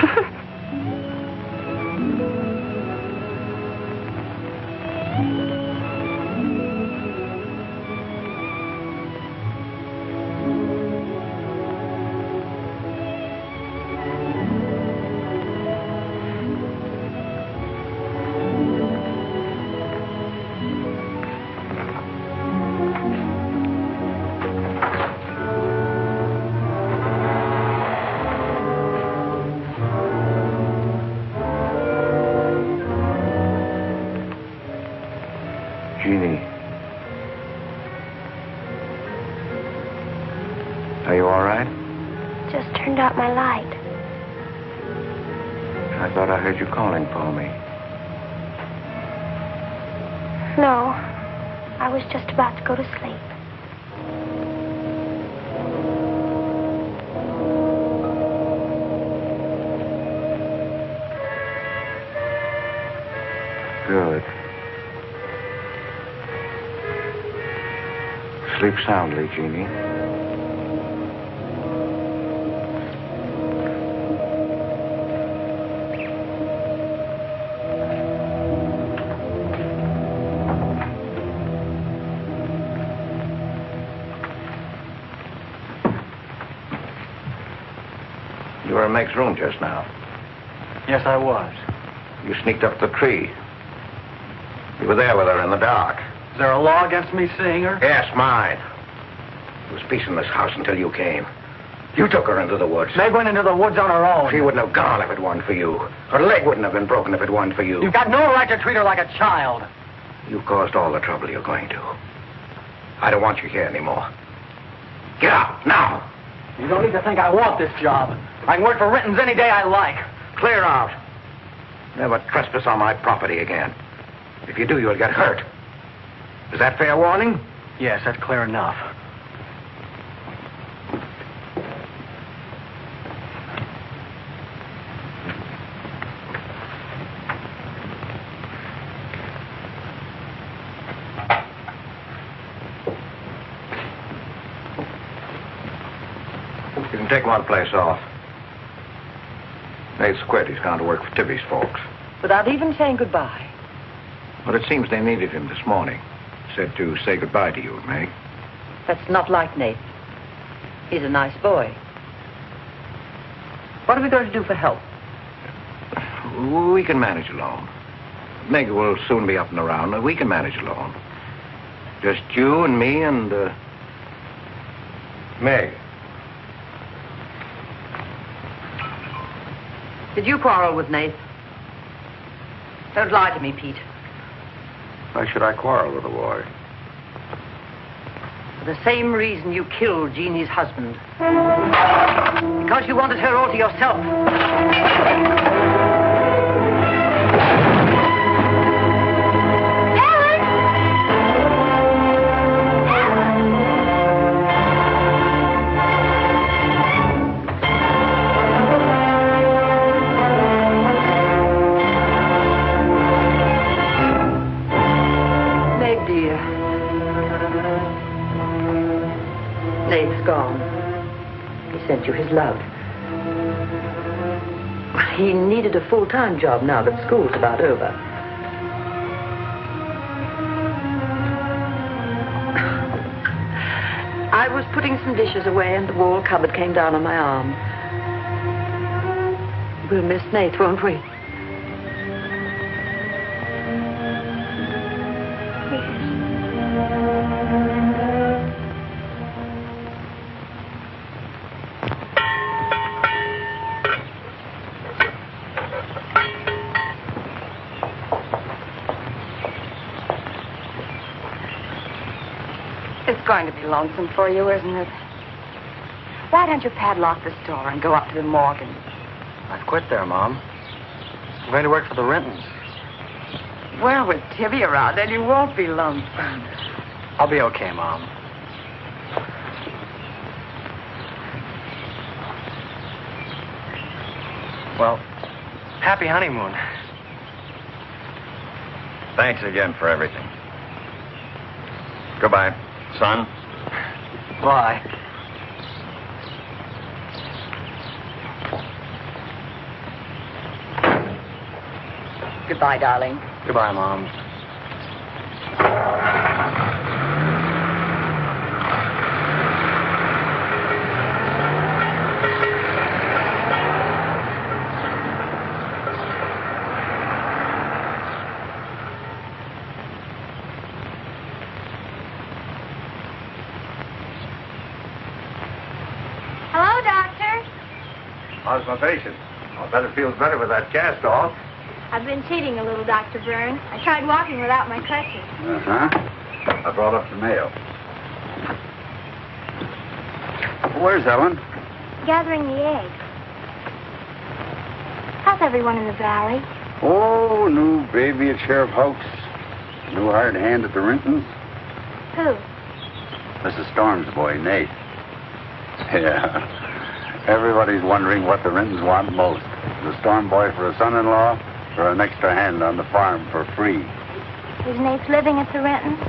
C: Jeannie. Are you all right?
D: Just turned out my light.
C: I thought I heard you calling for me.
D: No, I was just about to go to sleep.
C: Good. Sleep soundly, Jeannie. You were in Meg's room just now.
E: Yes, I was.
C: You sneaked up the tree. You were there with her in the dark.
E: Is there a law against me seeing her?
C: Yes, mine. There was peace in this house until you came. You took her into the woods.
E: Meg went into the woods on her own.
C: She wouldn't have gone if it weren't for you. Her leg wouldn't have been broken if it weren't for you.
E: You've got no right to treat her like a child.
C: You caused all the trouble you're going to. I don't want you here anymore. Get out, now.
E: You don't need to think I want this job. I can work for Renton's any day I like.
C: Clear out. Never trespass on my property again. If you do, you'll get hurt. Is that fair warning?
E: Yes, that's clear enough.
C: You can take one place off. Nate's quit. He's gone to work for Tibby's folks.
I: Without even saying goodbye.
C: But it seems they needed him this morning. Said to say goodbye to you, Meg.
I: That's not like Nate. He's a nice boy. What are we going to do for help?
C: We can manage alone. Meg will soon be up and around. We can manage alone. Just you and me and, Meg.
I: Did you quarrel with Nate? Don't lie to me, Pete.
C: Why should I quarrel with a boy?
I: For the same reason you killed Jeannie's husband. Because you wanted her all to yourself. Nate's gone. He sent you his love. He needed a full-time job now that school's about over. I was putting some dishes away and the wall cupboard came down on my arm. We'll miss Nate, won't we?
F: It's going to be lonesome for you, isn't it? Why don't you padlock the store and go up to the Morgan?
E: I've quit there, Mom. I'm going to work for the Rentons.
F: Well, with Tibby around, then you won't be lonesome.
E: I'll be okay, Mom. Well, happy honeymoon.
A: Thanks again for everything. Goodbye, son.
E: Bye.
F: Goodbye, darling.
E: Goodbye, Mom.
D: Hello, Doctor.
A: How's my patient? I'll bet it feels better with that cast off.
D: I've been cheating a little, Dr. Byrne. I tried walking without my crutches.
A: Uh-huh. I brought up the mail. Where's Ellen?
D: Gathering the eggs. How's everyone in the valley?
A: Oh, new baby at Sheriff Hoke's. New hired hand at the Rintons.
D: Who?
A: Mrs. Storm's boy, Nate. Yeah. Everybody's wondering what the Rintons want most. The Storm boy for a son-in-law or an extra hand on the farm for free.
D: Is Nate living at the Rentons?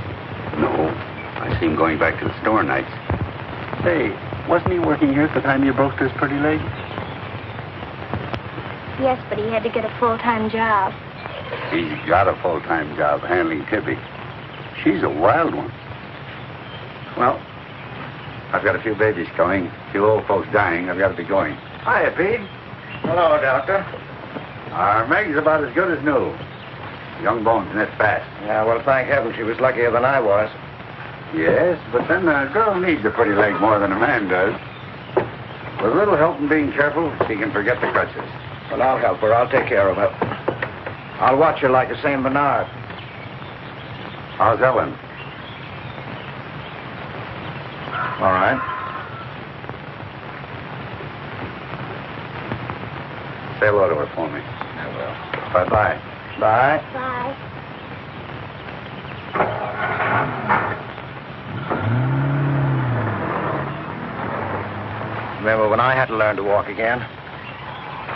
A: No. I see him going back to the store nights. Say, wasn't he working here at the time you broke this pretty leg?
D: Yes, but he had to get a full-time job.
A: He's got a full-time job handling Tippy. She's a wild one. Well, I've got a few babies coming, a few old folks dying. I've got to be going. Hiya, Pete. Hello, Doctor. Our Meg's about as good as new. Young bones knit fast.
C: Yeah, well, thank heaven she was luckier than I was.
A: Yes, but then a girl needs a pretty leg more than a man does. With a little help and being careful, she can forget the crutches.
C: Well, I'll help her. I'll take care of her. I'll watch her like a St. Bernard.
A: How's Ellen?
C: All right.
A: Say hello to her for me.
C: I will.
A: Bye-bye.
C: Bye.
D: Bye.
C: Remember when I had to learn to walk again?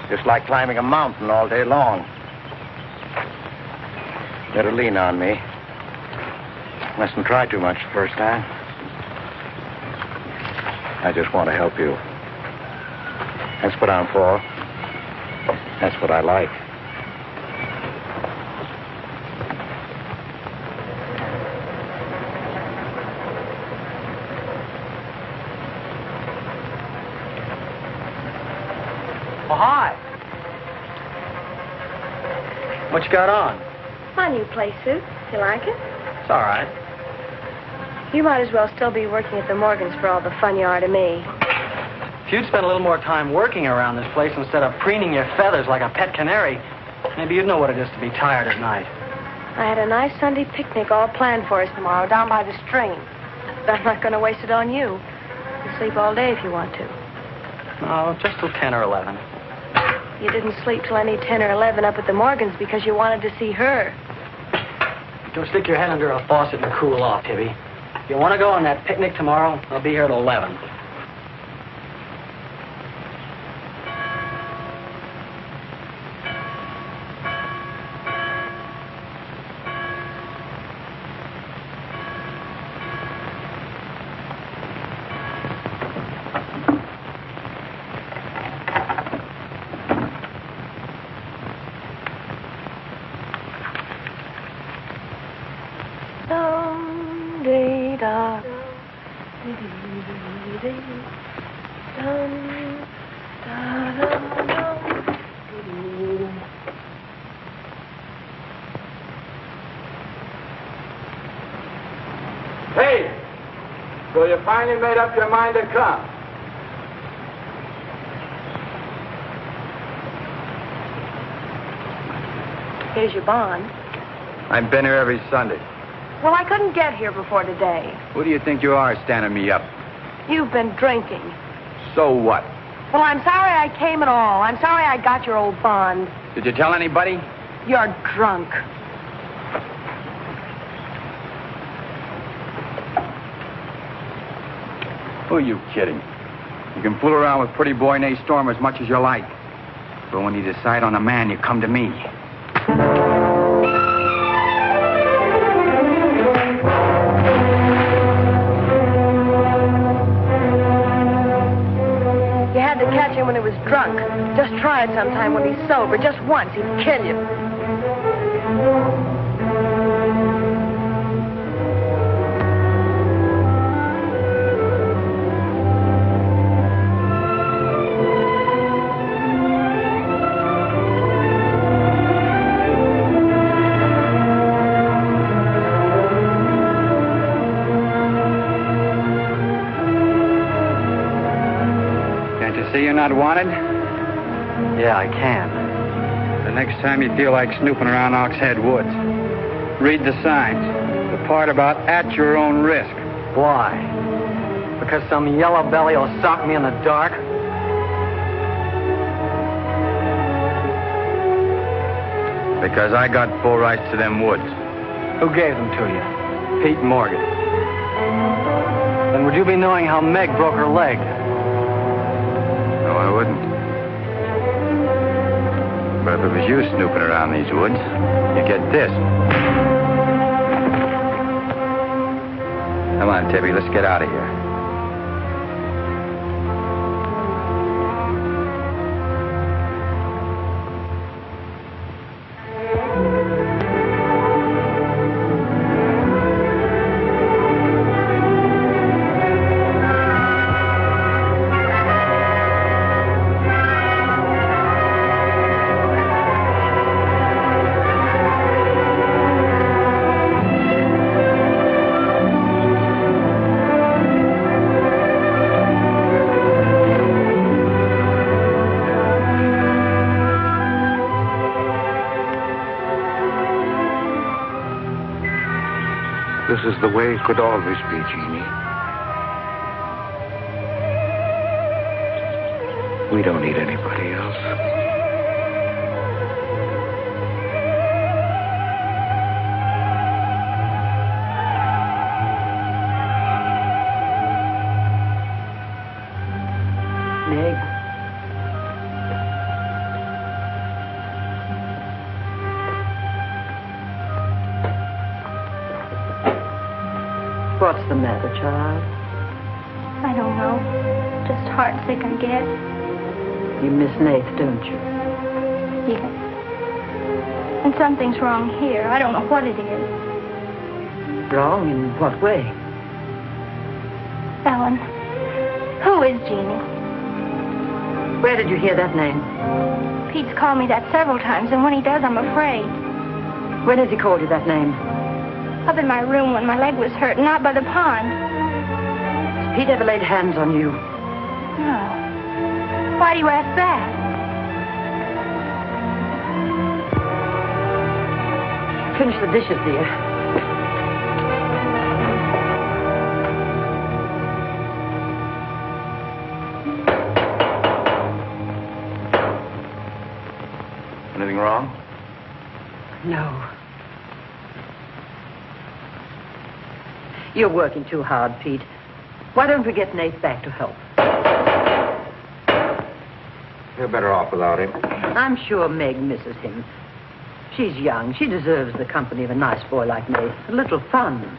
C: Just like climbing a mountain all day long. Better lean on me. Mustn't try too much the first time. I just want to help you. That's what I'm for. That's what I like.
E: Oh, hi. What you got on?
B: My new play suit. You like it?
E: It's all right.
B: You might as well still be working at the Morgans for all the fun you are to me.
E: If you'd spent a little more time working around this place instead of preening your feathers like a pet canary, maybe you'd know what it is to be tired at night.
B: I had a nice Sunday picnic all planned for us tomorrow down by the stream. But I'm not going to waste it on you. You can sleep all day if you want to.
E: Oh, just till 10 or 11.
B: You didn't sleep till any 10 or 11 up at the Morgans because you wanted to see her.
E: Don't stick your head under a faucet and cool off, Tibby. If you want to go on that picnic tomorrow, I'll be here at 11.
G: Hey, so you finally made up your mind to come?
B: Here's your bond.
G: I've been here every Sunday.
B: Well, I couldn't get here before today.
G: Who do you think you are standing me up?
B: You've been drinking.
G: So what?
B: Well, I'm sorry I came at all. I'm sorry I got your old bond.
G: Did you tell anybody?
B: You're drunk.
G: Who are you kidding? You can fool around with pretty boy Nate Storm as much as you like. But when you decide on a man, you come to me.
B: You had to catch him when he was drunk. Just try it sometime when he's sober. Just once. He'd kill you.
G: See you're not wanted?
E: Yeah, I can.
G: The next time you feel like snooping around Oxhead Woods, read the signs. The part about at your own risk.
E: Why? Because some yellow belly will sock me in the dark?
G: Because I got full rights to them woods.
E: Who gave them to you? Pete Morgan. Then would you be knowing how Meg broke her leg?
G: No, I wouldn't. But if it was you snooping around these woods, you'd get this. Come on, Tibby, let's get out of here.
C: This is the way it could always be, Jeannie. We don't need anybody else.
H: Meg. What's the matter, child?
D: I don't know. Just heartsick, I guess.
H: You miss Nath, don't you?
D: Yes. And something's wrong here. I don't know what it is.
H: Wrong in what way?
D: Ellen, who is Jeannie?
H: Where did you hear that name?
D: Pete's called me that several times, and when he does, I'm afraid.
H: When has he called you that name?
D: Up in my room when my leg was hurt, and out by the pond.
H: Has Pete ever laid hands on you?
D: No. Why do you ask that?
H: Finish the dishes, dear.
G: Anything wrong?
H: No. You're working too hard, Pete. Why don't we get Nath back to help?
C: You're better off without him.
H: I'm sure Meg misses him. She's young. She deserves the company of a nice boy like Nath. A little fun.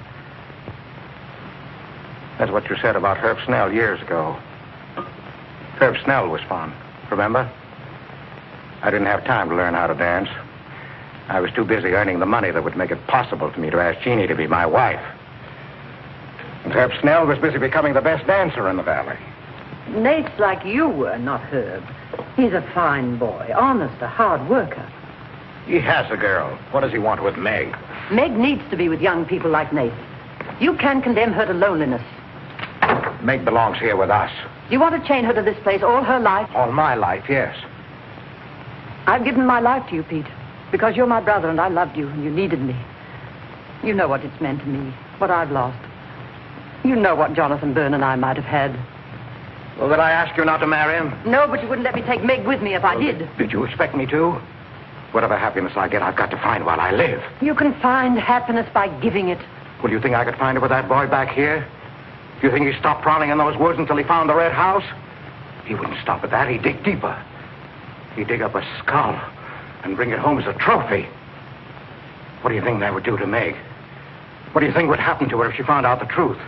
C: That's what you said about Herb Snell years ago. Herb Snell was fun, remember? I didn't have time to learn how to dance. I was too busy earning the money that would make it possible for me to ask Jeannie to be my wife. And Herb Snell was busy becoming the best dancer in the valley.
H: Nate's like you were, not Herb. He's a fine boy, honest, a hard worker.
C: He has a girl. What does he want with Meg?
H: Meg needs to be with young people like Nate. You can't condemn her to loneliness.
C: Meg belongs here with us.
H: Do you want to chain her to this place all her life?
C: All my life, yes.
H: I've given my life to you, Pete, because you're my brother and I loved you and you needed me. You know what it's meant to me, what I've lost. You know what Jonathan Byrne and I might have had.
C: Well, did I ask you not to marry him?
H: No, but you wouldn't let me take Meg with me if I did.
C: Did you expect me to? Whatever happiness I get, I've got to find while I live.
H: You can find happiness by giving it.
C: Well, you think I could find it with that boy back here? Do you think he stopped prowling in those woods until he found the red house? He wouldn't stop at that. He'd dig deeper. He'd dig up a skull and bring it home as a trophy. What do you think that would do to Meg? What do you think would happen to her if she found out the truth?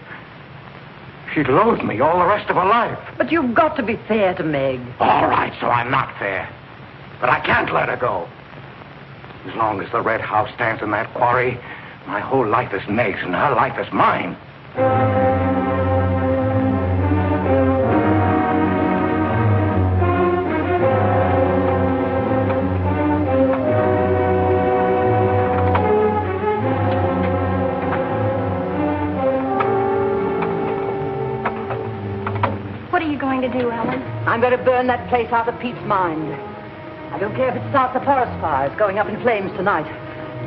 C: She'd loathe me all the rest of her life.
H: But you've got to be fair to Meg.
C: All right, so I'm not fair. But I can't let her go. As long as the red house stands in that quarry, my whole life is Meg's and her life is mine.
D: What are you going to do, Ellen?
H: I'm going to burn that place out of Pete's mind. I don't care if it starts a forest fire. It's going up in flames tonight.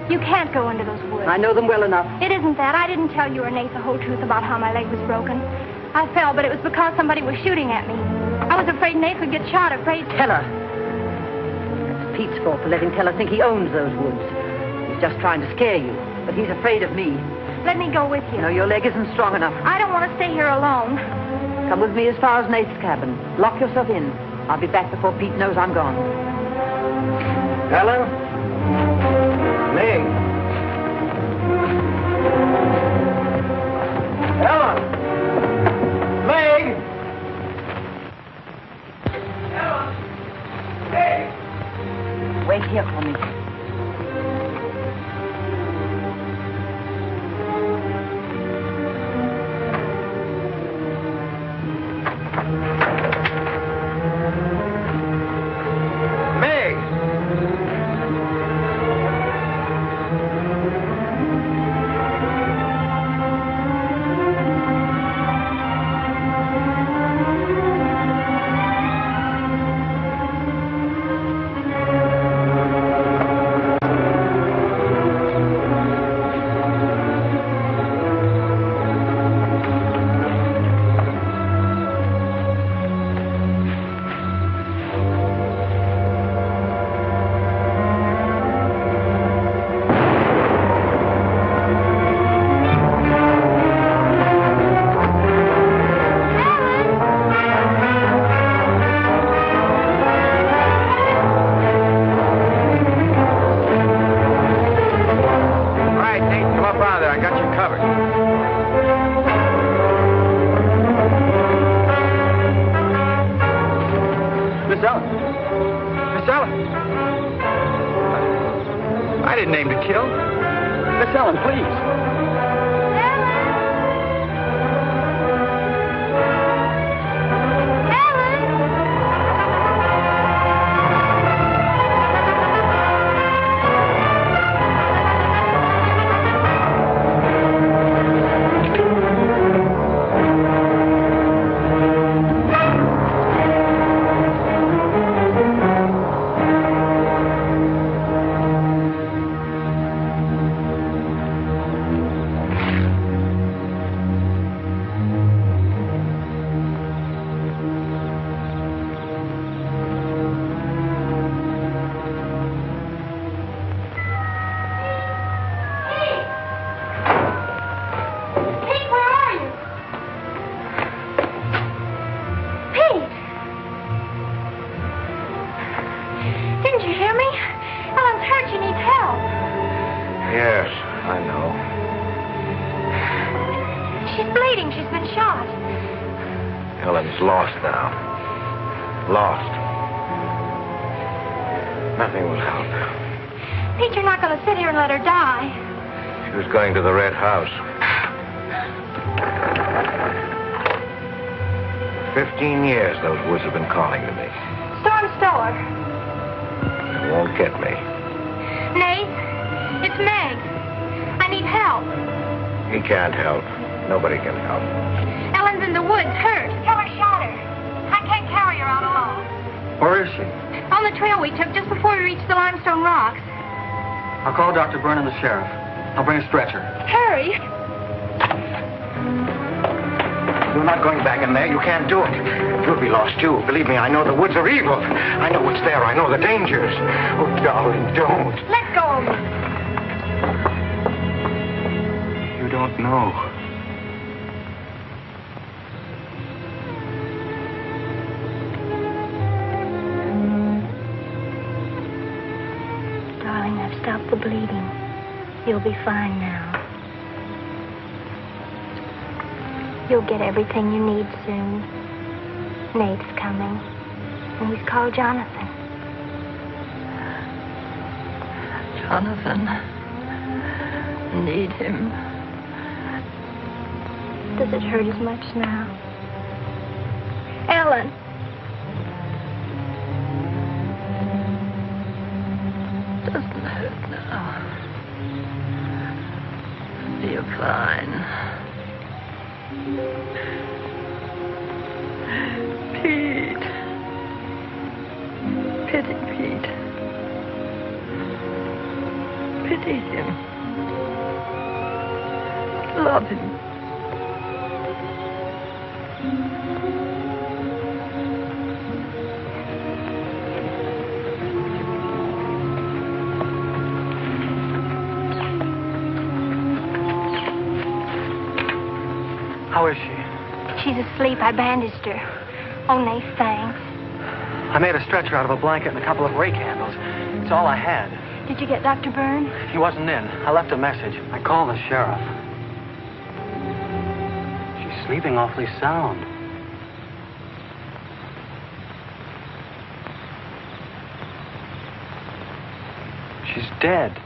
D: You can't go into those woods.
H: I know them well enough.
D: It isn't that. I didn't tell you or Nate the whole truth about how my leg was broken. I fell, but it was because somebody was shooting at me. I was afraid Nate would get shot, afraid...
H: Tell her. That's Pete's fault for letting Teller think he owns those woods. He's just trying to scare you, but he's afraid of me.
D: Let me go with you.
H: No, your leg isn't strong enough.
D: I don't want to stay here alone.
H: Come with me as far as Nate's cabin. Lock yourself in. I'll be back before Pete knows I'm gone.
C: Ellen? Meg? Ellen? Meg? Ellen? Meg?
H: Wait here for me.
A: Going to the red house. 15 years those woods have been calling to me.
D: Storm Store.
A: It won't get me.
D: Nate, it's Meg. I need help.
A: He can't help. Nobody can help.
D: Ellen's in the woods, hurt. Teller shot her. I can't carry her out alone.
E: Where is she?
D: On the trail we took just before we reached the limestone rocks.
E: I'll call Dr. Byrne and the sheriff. I'll bring a stretcher.
D: Hurry.
C: You're not going back in there. You can't do it. You'll be lost, too. Believe me, I know the woods are evil. I know what's there. I know the dangers. Oh, darling, don't.
D: Let go of me.
C: You don't know.
D: Darling, I've stopped the bleeding. You'll be fine now. You'll get everything you need soon. Nate's coming, and he's called Jonathan.
I: Jonathan. Need him.
D: Does it hurt as much now? Ellen.
I: Doesn't hurt now. Feel fine. Pete. Pity Pete. Pity him. Love him.
E: How is she?
D: She's asleep. I bandaged her. Oh, Nath, thanks.
E: I made a stretcher out of a blanket and a couple of rake handles. It's all I had.
D: Did you get Dr. Byrne?
E: He wasn't in. I left a message. I called the sheriff. She's sleeping awfully sound. She's dead.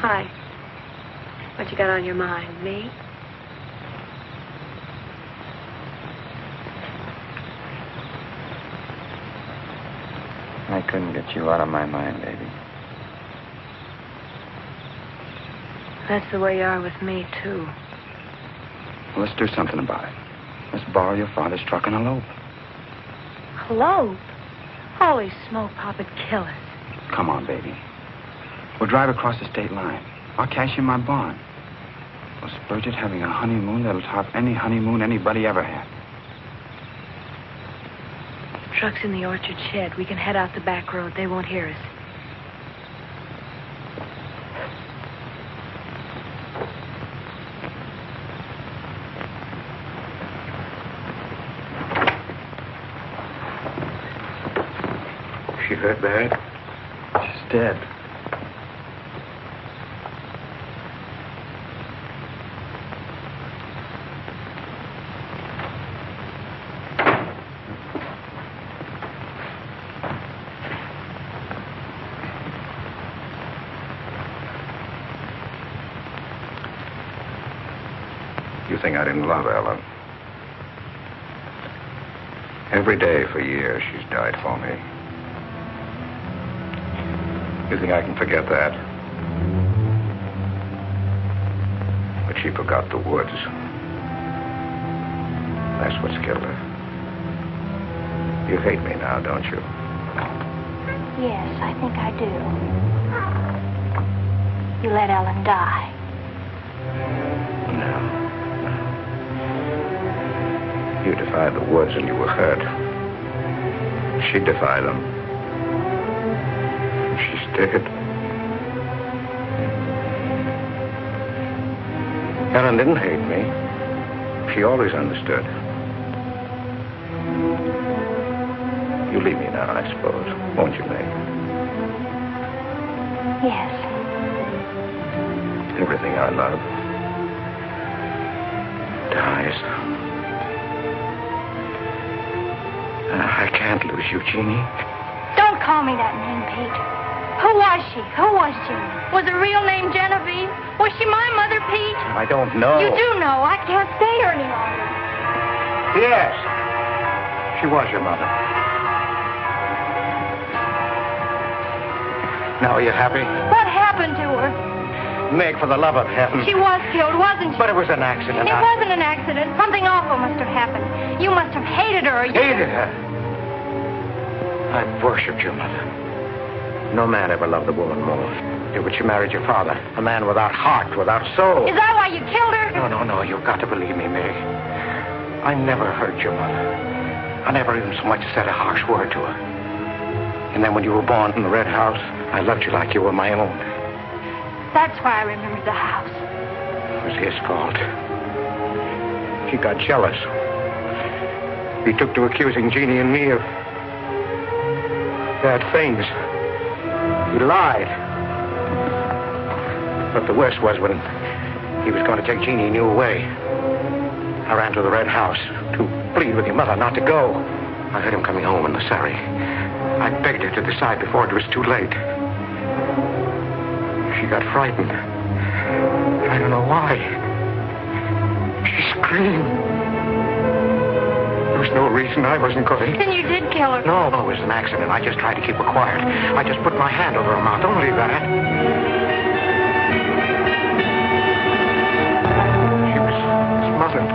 B: Hi. What you got on your mind? Me?
G: I couldn't get you out of my mind, baby.
B: That's the way you are with me, too.
G: Well, let's do something about it. Let's borrow your father's truck and elope.
B: Elope? Holy smoke, Papa'd kill us.
G: Come on, baby. We'll drive across the state line. I'll cash in my bond. We'll splurge at having a honeymoon that'll top any honeymoon anybody ever had.
B: The truck's in the orchard shed. We can head out the back road. They won't hear us.
C: She hurt bad?
E: She's dead.
C: You think I didn't love Ellen? Every day for years she's died for me. You think I can forget that? But she forgot the woods. That's what's killed her. You hate me now, don't you?
D: Yes, I think I do. You let Ellen die.
C: No. You defied the woods and you were hurt. She defied them. She's dead. Ellen didn't hate me. She always understood. You leave me now, I suppose. Won't you, Meg?
D: Yes.
C: Everything I love dies. I can't lose you, Jeannie.
D: Don't call me that name, Pete. Who was she? Who was Jeannie? Was her real name Genevieve? Was she my mother, Pete?
C: I don't know.
D: You do know. I can't stay here any longer.
C: Yes. She was your mother. Now, are you happy?
D: What happened to her?
C: Meg, for the love of heaven.
D: She was killed, wasn't she?
C: But it was an accident.
D: It wasn't an accident. Something awful must have happened. You must have hated her.
C: Hated her? I've worshipped your mother. No man ever loved a woman more. But she married your father, a man without heart, without soul.
D: Is that why you killed her?
C: No, you've got to believe me, Meg. I never hurt your mother. I never even so much as said a harsh word to her. And then when you were born in the Red House, I loved you like you were my own.
D: That's why I remembered the house.
C: It was his fault. He got jealous. He took to accusing Jeannie and me of bad things. He lied. But the worst was when he was going to take Jeannie and you away. I ran to the Red House to plead with your mother not to go. I heard him coming home in the surrey. I begged her to decide before it was too late. She got frightened. I don't know why. She screamed. There was no reason I wasn't going.
D: Then you did kill her.
C: No, it was an accident. I just tried to keep her quiet. I just put my hand over her mouth. Only that. She was smothered.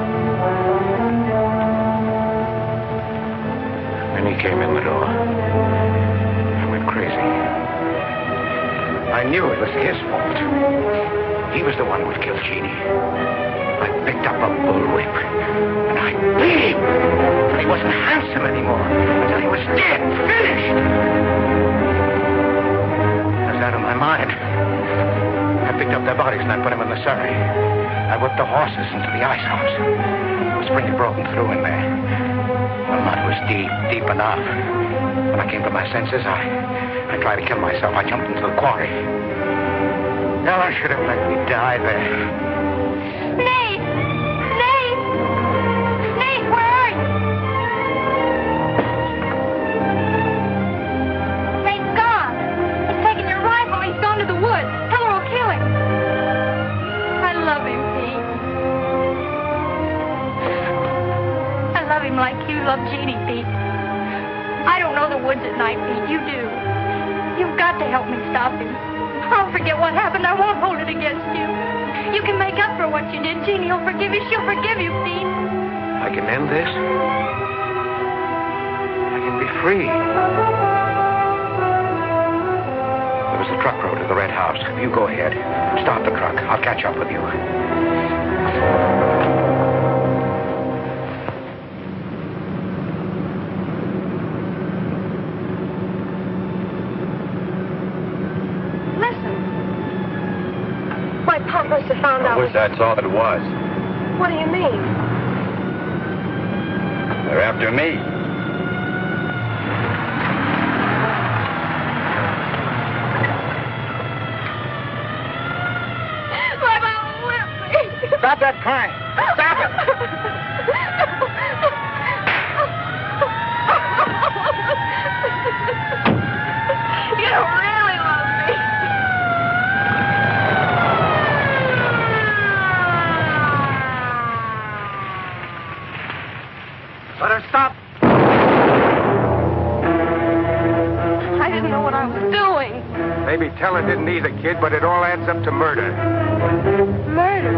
C: Then he came in the door. I went crazy. I knew it was his fault. He was the one who would kill Jeannie. I picked up a bullwhip, and I beat him. But he wasn't handsome anymore until he was dead, finished. I was out of my mind. I picked up their bodies and I put them in the surrey. I whipped the horses into the ice house. The spring had broken through in there. The mud was deep, deep enough. When I came to my senses, I tried to kill myself. I jumped into the quarry. Ellen should have let me die there.
D: Nate! Nate! Nate, where are you? Nate's gone. He's taken your rifle. He's gone to the woods. Tell her we'll kill him. I love him, Pete. I love him like you love Jeannie, Pete. I don't know the woods at night, Pete. You do. You've got to help me stop him. I'll forget what happened. I won't hold it against you. You can make up for what you did. Jeannie will forgive you. She'll forgive you, Pete.
C: I can end this. I can be free. There was a truck road to the Red House. You go ahead. Stop the truck. I'll catch up with you.
B: Must have found out.
A: I wish that's all it was.
B: What do you mean?
A: They're after me.
D: My mom whipped me.
C: Stop that crying. Stop it.
D: You don't really love me.
C: Let her stop.
B: I didn't know what I was doing.
C: Maybe telling didn't either, kid, but it all adds up to murder.
B: Murder.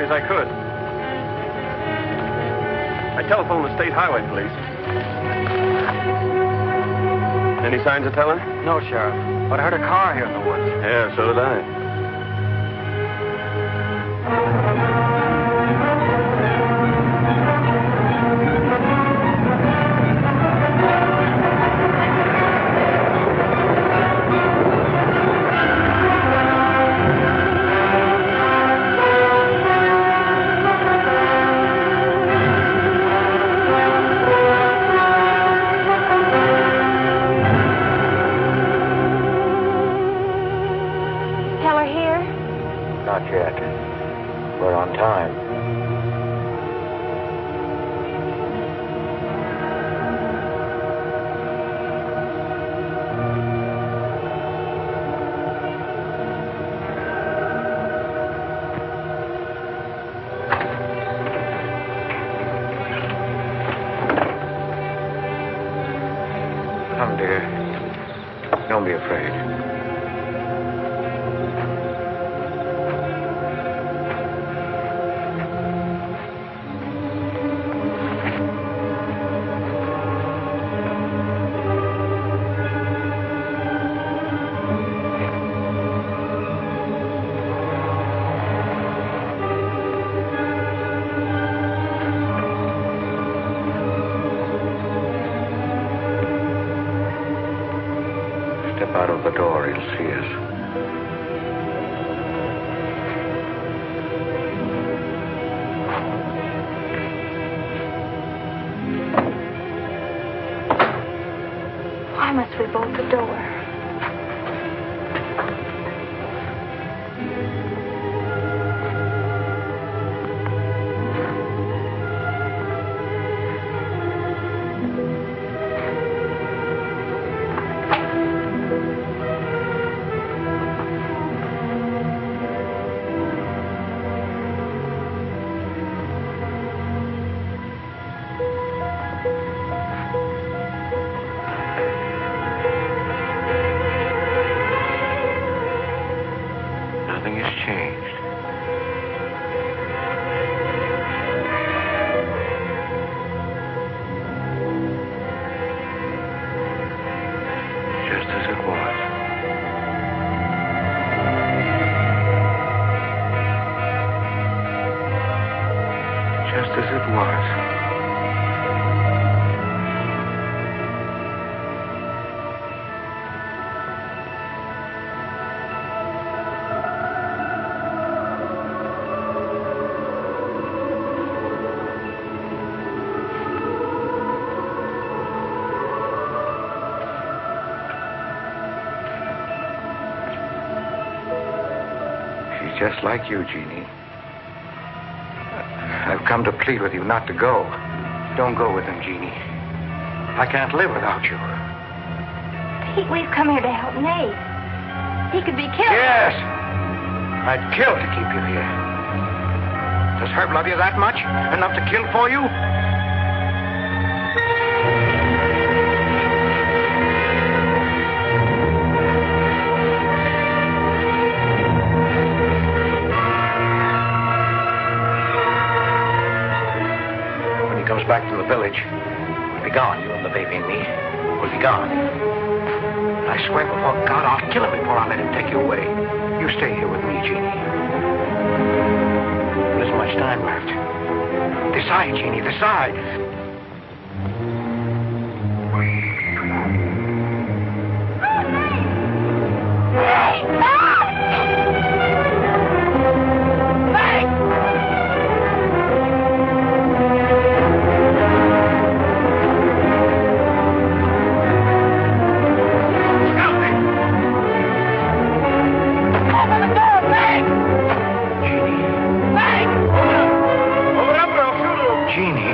J: I could. I telephoned the state highway police. Any signs of telling?
E: No, Sheriff. But I heard a car here in the woods.
J: Yeah, so did I.
C: Not yet. We're on time. Come, dear. Don't be afraid. Step out of the door, he'll see us.
D: Why must we bolt the door? Nothing has changed. Just as it was. Just as it was. Just like you, Jeannie. I've come to plead with you not to go. Don't go with him, Jeannie. I can't live without you. Pete, we've come here to help Nate. He could be killed.
C: Yes! I'd kill to keep you here. Does Herb love you that much? Enough to kill for you? Comes back from the village, we'll be gone. You and the baby and me. We'll be gone. I swear before God, I'll kill him before I let him take you away. You stay here with me, Jeannie. There isn't much time left. Decide, Jeannie, decide. Jeannie.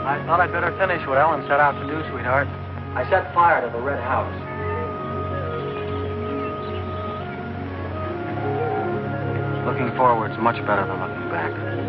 E: I thought I'd better finish what Ellen set out to do, sweetheart. I set fire to the red house. Looking forward's much better than looking back.